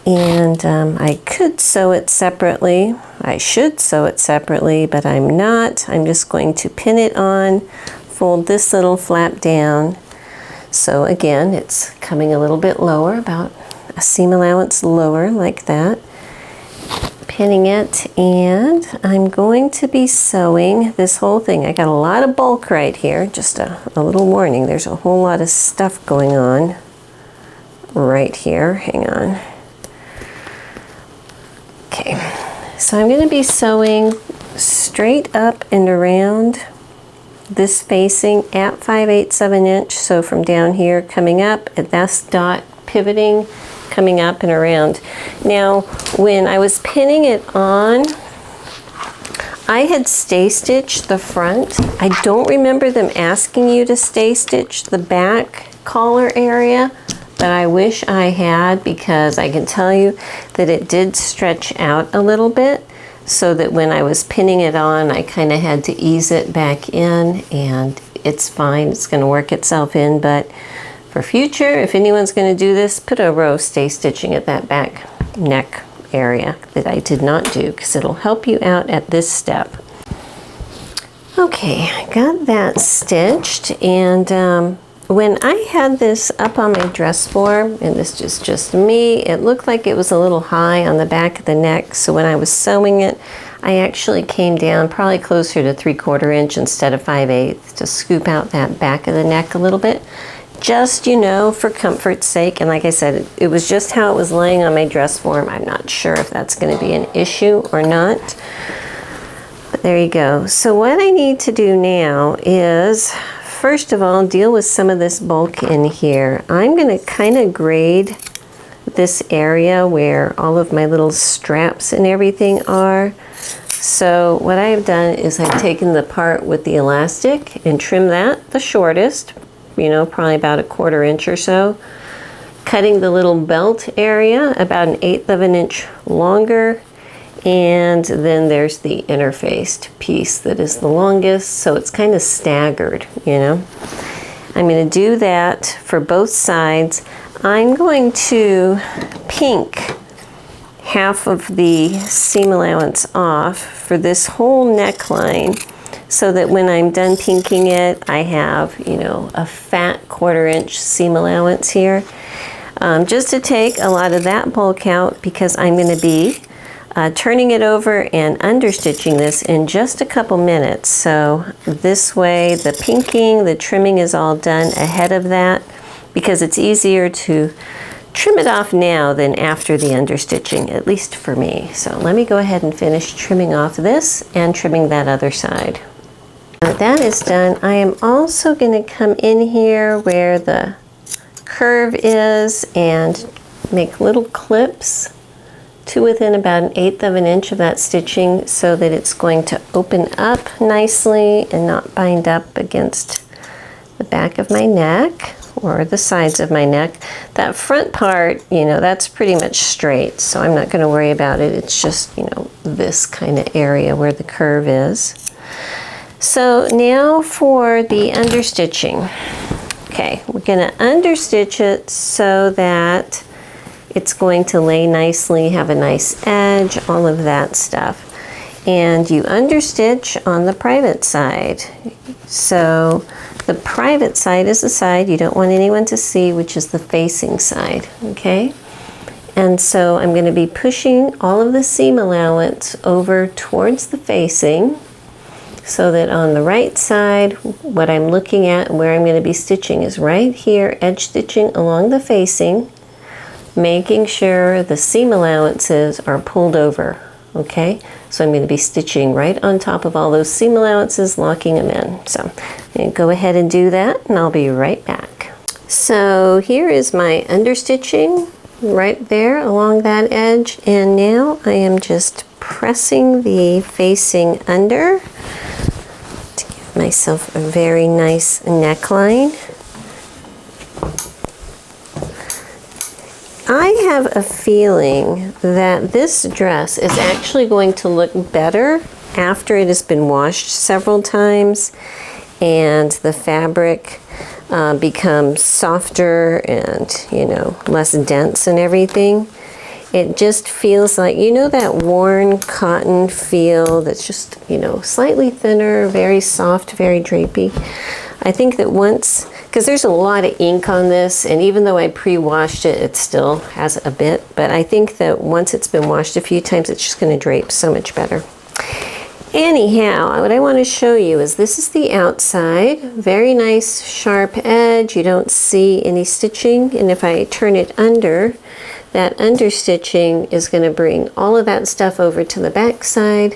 And I could sew it separately. I should sew it separately, but I'm not. I'm just going to pin it on, fold this little flap down. So again, it's coming a little bit lower, about a seam allowance lower like that. pinning it, and I'm going to be sewing this whole thing. I got a lot of bulk right here. Just a little warning, there's a whole lot of stuff going on right here. Hang on. Okay, so I'm going to be sewing straight up and around this facing at 5/8 of an inch. So from down here coming up at this dot, pivoting, coming up and around. Now, when I was pinning it on, I had stay stitched the front. I don't remember them asking you to stay stitch the back collar area, but I wish I had, because I can tell you that it did stretch out a little bit, so that when I was pinning it on, I kind of had to ease it back in, and it's fine. It's going to work itself in, but for future, if anyone's going to do this, put a row stay stitching at that back neck area that I did not do, because it'll help you out at this step. Okay, I got that stitched, and when I had this up on my dress form, and this is just me, it looked like it was a little high on the back of the neck, so when I was sewing it, I actually came down probably closer to 3/4 inch instead of 5/8 to scoop out that back of the neck a little bit. Just, you know, for comfort's sake. And like I said, it was just how it was laying on my dress form. I'm not sure if that's going to be an issue or not. But there you go. So what I need to do now is, first of all, deal with some of this bulk in here. I'm going to kind of grade this area where all of my little straps and everything are. So what I've done is I've taken the part with the elastic and trimmed that the shortest, you know, probably about 1/4 inch or so, cutting the little belt area about 1/8 of an inch longer, and then there's the interfaced piece that is the longest, so it's kind of staggered, you know. I'm going to do that for both sides. I'm going to pink half of the seam allowance off for this whole neckline, so that when I'm done pinking it, I have, you know, a fat 1/4 inch seam allowance here. Just to take a lot of that bulk out, because I'm going to be turning it over and understitching this in just a couple minutes. So this way the pinking, the trimming is all done ahead of that, because it's easier to trim it off now than after the understitching, at least for me. So let me go ahead and finish trimming off this and trimming that other side. Now that is done, I am also going to come in here where the curve is and make little clips to within about 1/8 of an inch of that stitching, so that it's going to open up nicely and not bind up against the back of my neck or the sides of my neck. That front part, you know, that's pretty much straight, so I'm not going to worry about it. It's just, you know, this kind of area where the curve is. So now for the understitching. Okay, we're going to understitch it so that it's going to lay nicely, have a nice edge, all of that stuff. And you understitch on the private side. So the private side is the side you don't want anyone to see, which is the facing side, okay? And so I'm going to be pushing all of the seam allowance over towards the facing, so that on the right side, what I'm looking at and where I'm going to be stitching is right here, edge stitching along the facing, making sure the seam allowances are pulled over, okay? So I'm going to be stitching right on top of all those seam allowances, locking them in. So I'm going to go ahead and do that, and I'll be right back. So here is my understitching right there along that edge, and now I am just pressing the facing under to give myself a very nice neckline. I have a feeling that this dress is actually going to look better after it has been washed several times and the fabric becomes softer and, you know, less dense and everything. It just feels like, you know, that worn cotton feel that's just, you know, slightly thinner, very soft, very drapey. I think that once, because there's a lot of ink on this, and even though I pre-washed it, it still has a bit, but I think that once it's been washed a few times, it's just going to drape so much better. Anyhow, what I want to show you is this is the outside. Very nice sharp edge. You don't see any stitching, and if I turn it under, that under stitching is going to bring all of that stuff over to the back side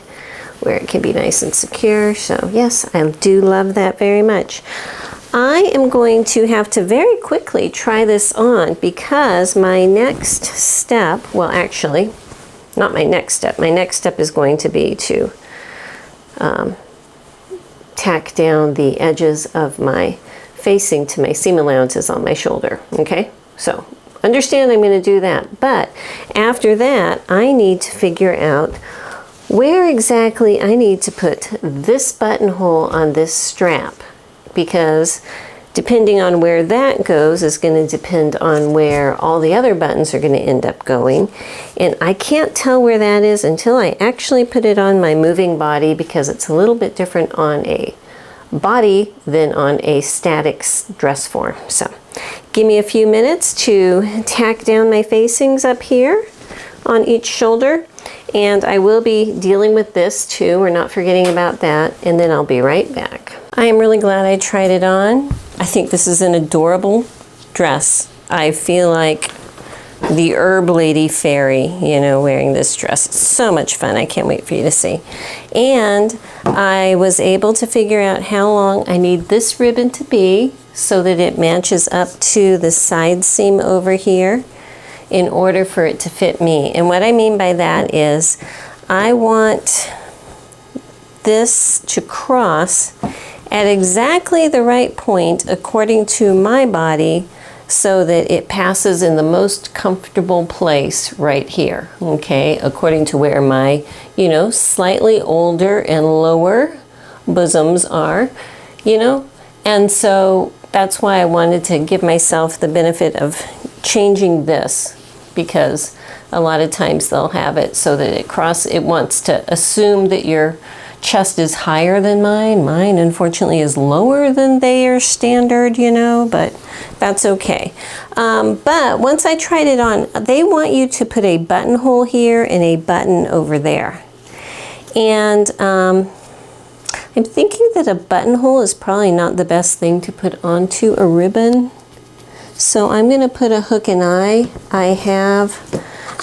where it can be nice and secure. So yes, I do love that very much. I am going to have to very quickly try this on because my next step, well actually, not my next step. My next step is going to be to tack down the edges of my facing to my seam allowances on my shoulder. Okay, so understand I'm going to do that, but after that I need to figure out where exactly I need to put this buttonhole on this strap, because depending on where that goes is going to depend on where all the other buttons are going to end up going. And I can't tell where that is until I actually put it on my moving body, because it's a little bit different on a body than on a static dress form. So give me a few minutes to tack down my facings up here on each shoulder, and I will be dealing with this too. We're not forgetting about that, and then I'll be right back. I am really glad I tried it on. I think this is an adorable dress. I feel like the herb lady fairy, you know, wearing this dress. It's so much fun. I can't wait for you to see. And I was able to figure out how long I need this ribbon to be so that it matches up to the side seam over here in order for it to fit me. And what I mean by that is I want this to cross at exactly the right point according to my body, so that it passes in the most comfortable place right here, okay, according to where my, you know, slightly older and lower bosoms are, you know. And so that's why I wanted to give myself the benefit of changing this, because a lot of times they'll have it so that it wants to assume that your chest is higher than mine. Mine, unfortunately, is lower than their standard, you know, but that's okay. But once I tried it on, they want you to put a buttonhole here and a button over there. And I'm thinking that a buttonhole is probably not the best thing to put onto a ribbon. So I'm going to put a hook and eye. I have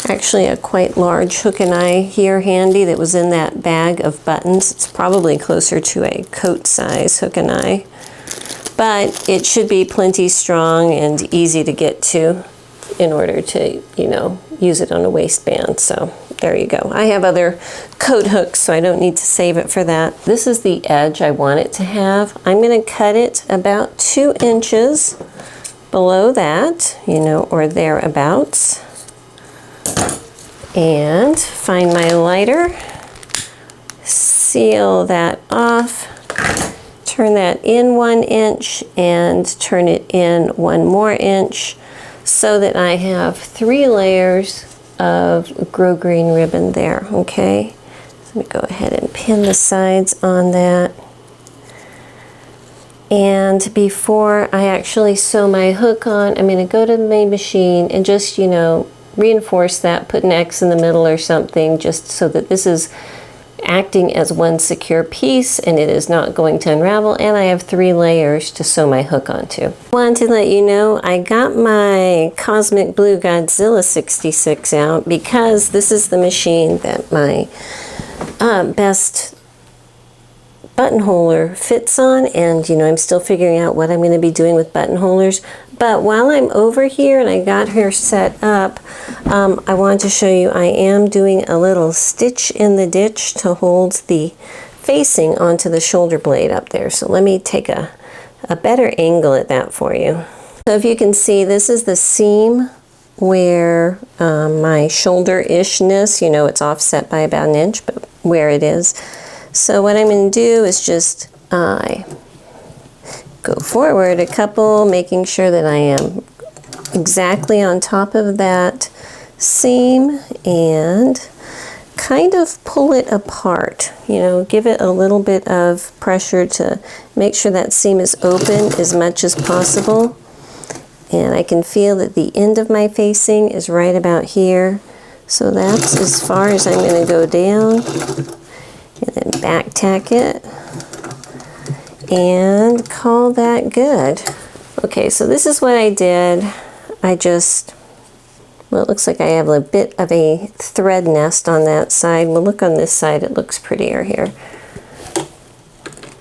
actually a quite large hook and eye here handy that was in that bag of buttons. It's probably closer to a coat size hook and eye, but it should be plenty strong and easy to get to in order to, you know, use it on a waistband. So there you go. I have other coat hooks, so I don't need to save it for that. This is the edge I want it to have. I'm going to cut it about 2 inches below that, you know, or thereabouts. And find my lighter, seal that off, turn that in 1 inch and turn it in 1 more inch, so that I have 3 layers of grosgrain ribbon there, okay? So let me go ahead and pin the sides on that. And before I actually sew my hook on, I'm going to go to my machine and just, you know, reinforce that, put an X in the middle or something, just so that this is acting as one secure piece and it is not going to unravel, and I have 3 layers to sew my hook onto. I wanted to let you know I got my Cosmic Blue Godzilla 66 out because this is the machine that my best buttonholer fits on, and you know, I'm still figuring out what I'm going to be doing with buttonholers. But while I'm over here and I got her set up, I want to show you I am doing a little stitch in the ditch to hold the facing onto the shoulder blade up there. So let me take a better angle at that for you. So if you can see, this is the seam where my shoulder-ishness, you know, it's offset by about 1 inch, but where it is. So what I'm going to do is just go forward a couple, making sure that I am exactly on top of that seam, and kind of pull it apart, you know, give it a little bit of pressure to make sure that seam is open as much as possible. And I can feel that the end of my facing is right about here. So that's as far as I'm going to go down. And then back tack it. And call that good. Okay, so this is what I did. I just, well, it looks like I have a bit of a thread nest on that side. We'll look on this side, it looks prettier here.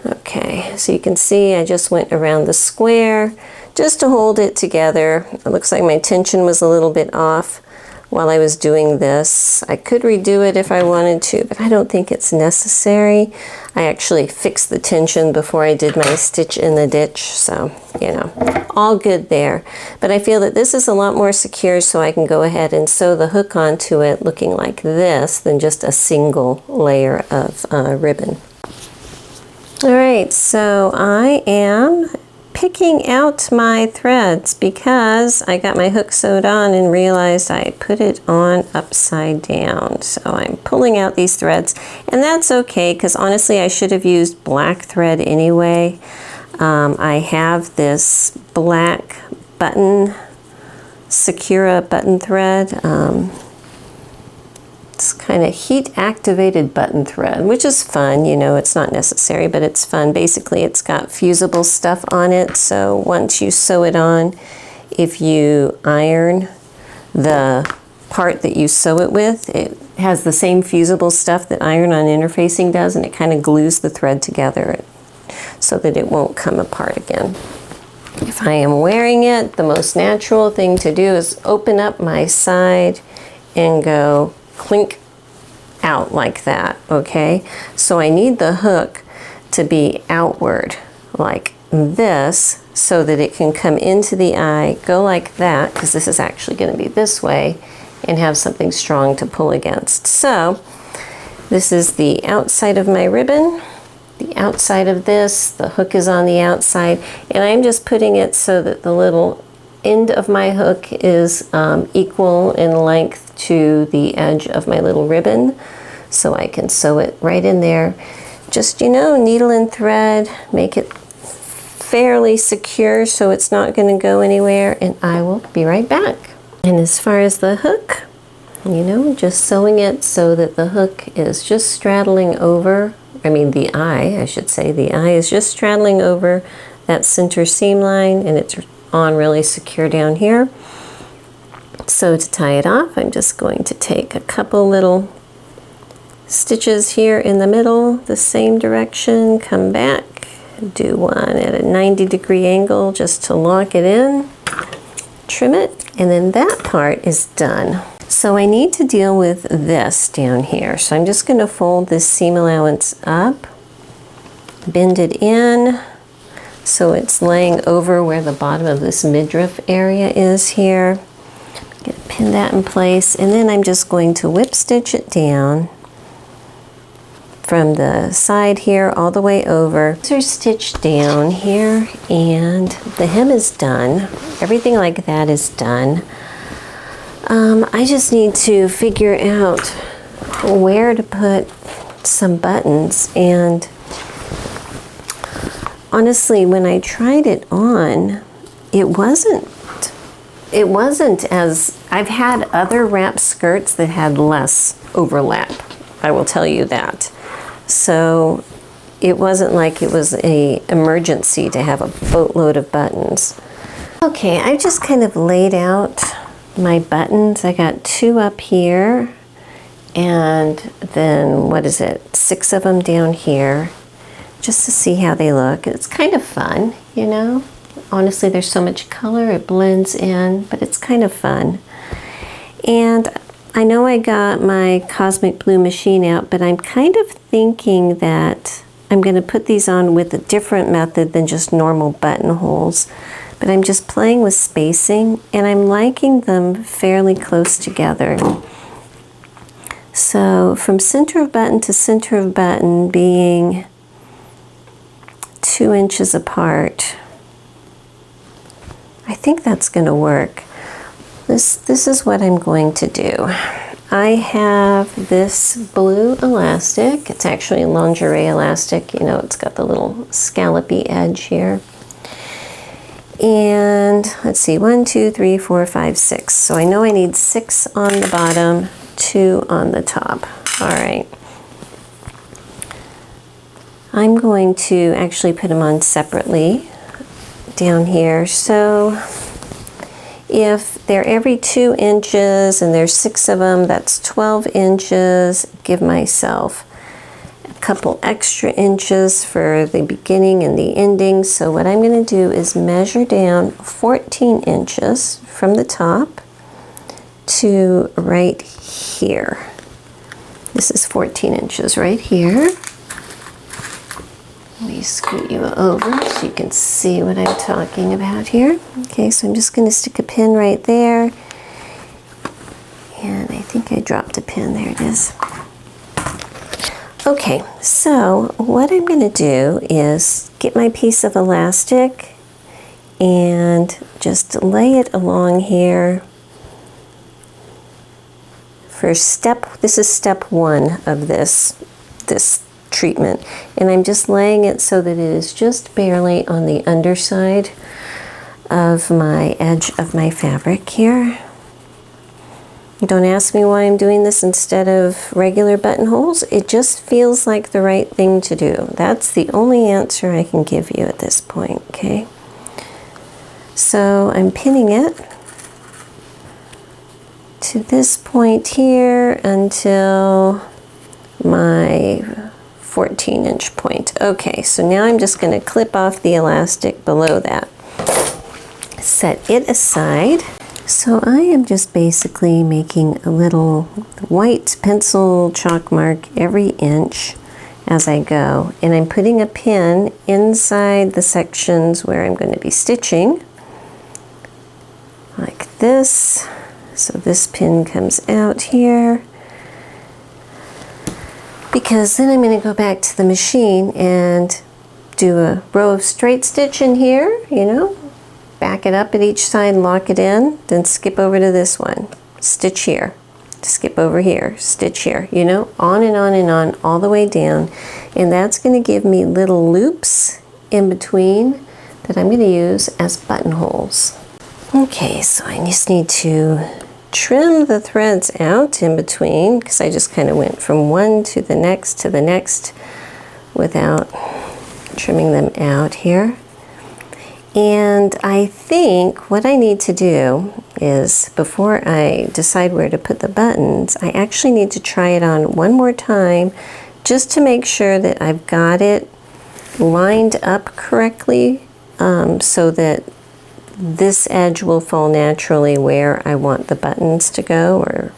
Okay, so you can see I just went around the square just to hold it together. It looks like my tension was a little bit off while I was doing this. I could redo it if I wanted to, but I don't think it's necessary. I actually fixed the tension before I did my stitch in the ditch, so, you know, all good there. But I feel that this is a lot more secure, so I can go ahead and sew the hook onto it looking like this than just a single layer of ribbon. All right, so I am picking out my threads because I got my hook sewed on and realized I put it on upside down. So I'm pulling out these threads, and that's okay because honestly I should have used black thread anyway. I have this black button, Sakura button thread. It's kind of heat activated button thread, which is fun, you know, it's not necessary, but it's fun. Basically, it's got fusible stuff on it, so once you sew it on, if you iron the part that you sew it with, it has the same fusible stuff that iron-on interfacing does, and it kind of glues the thread together so that it won't come apart again. If I am wearing it, the most natural thing to do is open up my side and go clink out like that, okay? So I need the hook to be outward like this so that it can come into the eye, go like that, because this is actually going to be this way, and have something strong to pull against. So this is the outside of my ribbon, the outside of this, the hook is on the outside, and I'm just putting it so that the little end of my hook is equal in length to the edge of my little ribbon, so I can sew it right in there. Just, you know, needle and thread, make it fairly secure so it's not going to go anywhere, and I will be right back. And as far as the hook, you know, just sewing it so that the hook is just straddling over, the eye, I should say, the eye is just straddling over that center seam line, and it's on really secure down here. So to tie it off, I'm just going to take a couple little stitches here in the middle, the same direction, come back, do one at a 90-degree angle just to lock it in, trim it, and then that part is done. So I need to deal with this down here. So I'm just going to fold this seam allowance up, bend it in, so it's laying over where the bottom of this midriff area is here. I'm going to pin that in place, and then I'm just going to whip stitch it down from the side here all the way over. So stitched down here, and the hem is done. Everything like that is done. I just need to figure out where to put some buttons, and honestly, when I tried it on, it wasn't as, I've had other wrap skirts that had less overlap, I will tell you that. So it wasn't like it was an emergency to have a boatload of buttons. Okay, I just kind of laid out my buttons. I got 2 up here, and then, 6 of them down here, just to see how they look. It's kind of fun, you know. Honestly, there's so much color, it blends in, but it's kind of fun. And I know I got my Cosmic Blue machine out, but I'm kind of thinking that I'm going to put these on with a different method than just normal buttonholes. But I'm just playing with spacing, and I'm liking them fairly close together. So from center of button to center of button being 2 inches apart, I think that's going to work. This is what I'm going to do. I have this blue elastic. It's actually a lingerie elastic. You know, it's got the little scallopy edge here. And let's see, 1, 2, 3, 4, 5, 6. So I know I need 6 on the bottom, 2 on the top. All right. I'm going to actually put them on separately down here. So if they're every 2 inches and there's 6 of them, that's 12 inches. Give myself a couple extra inches for the beginning and the ending. So what I'm going to do is measure down 14 inches from the top to right here. This is 14 inches right here. Let me scoot you over so you can see what I'm talking about here. Okay, so I'm just going to stick a pin right there. And I think I dropped a pin. There it is. Okay, so what I'm going to do is get my piece of elastic and just lay it along here for this is step 1 of this treatment, and I'm just laying it so that it is just barely on the underside of my edge of my fabric here. Don't ask me why I'm doing this instead of regular buttonholes. It just feels like the right thing to do. That's the only answer I can give you at this point, okay? So I'm pinning it to this point here until my 14-inch point. Okay, so now I'm just going to clip off the elastic below that. Set it aside. So I am just basically making a little white pencil chalk mark every inch as I go, and I'm putting a pin inside the sections where I'm going to be stitching like this. So this pin comes out here, because then I'm going to go back to the machine and do a row of straight stitch in here, you know, back it up at each side, lock it in, then skip over to this one, stitch here, skip over here, stitch here, you know, on and on and on, all the way down. And that's going to give me little loops in between that I'm going to use as buttonholes. Okay, so I just need to trim the threads out in between, because I just kind of went from one to the next without trimming them out here. And I think what I need to do is, before I decide where to put the buttons, I actually need to try it on one more time just to make sure that I've got it lined up correctly, so that this edge will fall naturally where I want the buttons to go, or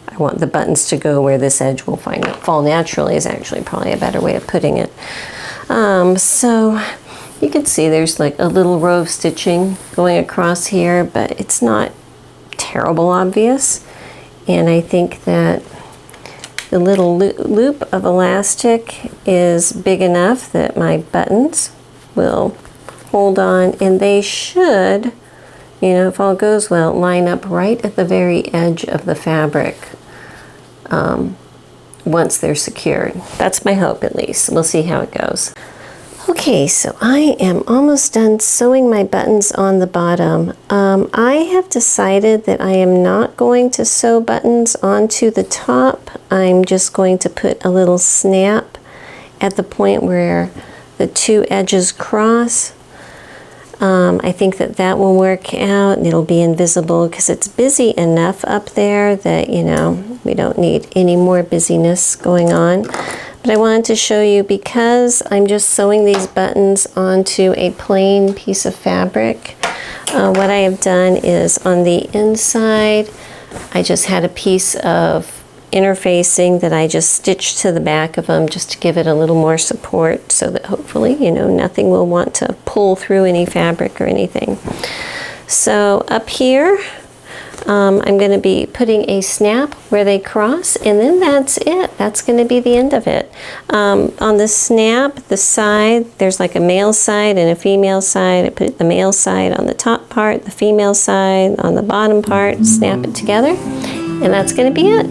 I want the buttons to go where this edge will fall naturally is actually probably a better way of putting it. So you can see there's like a little row of stitching going across here, but it's not terrible obvious. And I think that the little loop of elastic is big enough that my buttons will hold on, and they should, you know, if all goes well, line up right at the very edge of the fabric once they're secured. That's my hope, at least. We'll see how it goes. Okay, so I am almost done sewing my buttons on the bottom. I have decided that I am not going to sew buttons onto the top. I'm just going to put a little snap at the point where the two edges cross. I think that will work out, and it'll be invisible because it's busy enough up there that, you know, we don't need any more busyness going on. But I wanted to show you, because I'm just sewing these buttons onto a plain piece of fabric, what I have done is on the inside, I just had a piece of interfacing that I just stitched to the back of them just to give it a little more support, so that hopefully, you know, nothing will want to pull through any fabric or anything. So up here, I'm going to be putting a snap where they cross, and then that's it. That's going to be the end of it. On the snap, the side, there's like a male side and a female side. I put the male side on the top part, the female side on the bottom part, snap it together. And that's going to be it.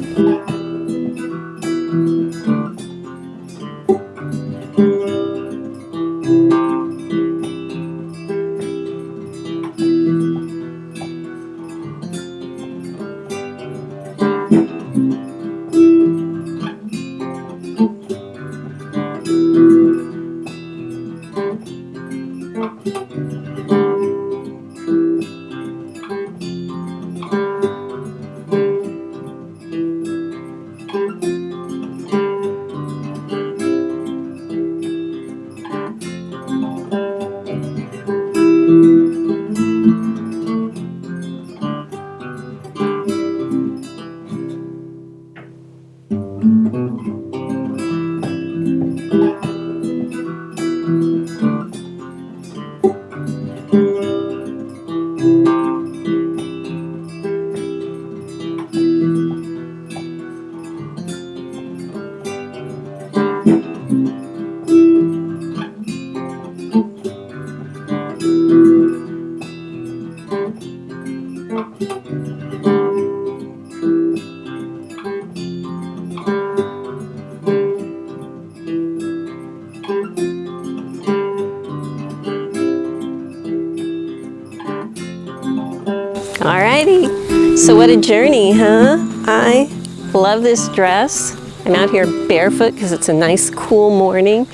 Alrighty, so what a journey, huh? I love this dress. I'm out here barefoot because it's a nice cool morning.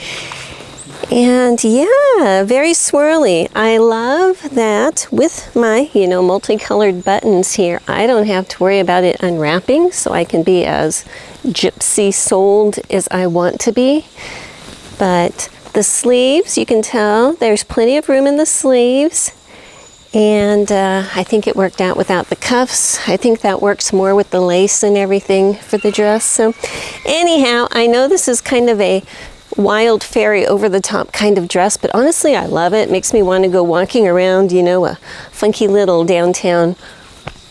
And yeah, very swirly. I love that with my, multicolored buttons here, I don't have to worry about it unwrapping, so I can be as gypsy souled as I want to be. But the sleeves, you can tell there's plenty of room in the sleeves. And I think it worked out without the cuffs. I think that works more with the lace and everything for the dress. So anyhow, I know this is kind of a wild fairy over the top kind of dress, but honestly I love it. It makes me want to go walking around, a funky little downtown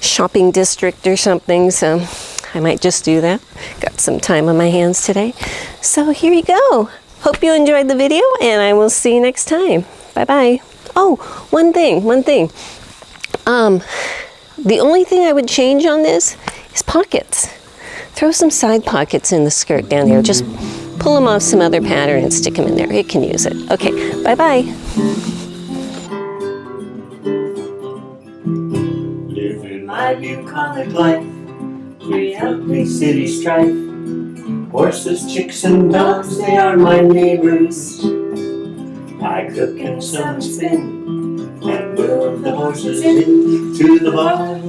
shopping district or something. So I might just do that. Got some time on my hands today. So here you go. Hope you enjoyed the video, and I will see you next time. Bye-bye. Oh, one thing. The only thing I would change on this is pockets. Throw some side pockets in the skirt down there. Just pull them off some other pattern and stick them in there. It can use it. Okay, bye-bye. Living my bucolic life, throughout the city strife. Horses, chicks, and dogs, they are my neighbors. I cook and some spin, and move the horses into the barn.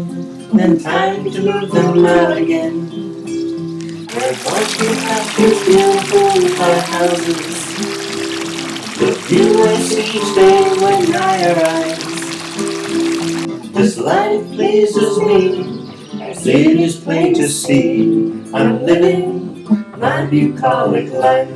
Then time to move them out again. And once you have these beautiful houses, the view I see each day when I arise. This life pleases me, as it is plain to see. I'm living my bucolic life.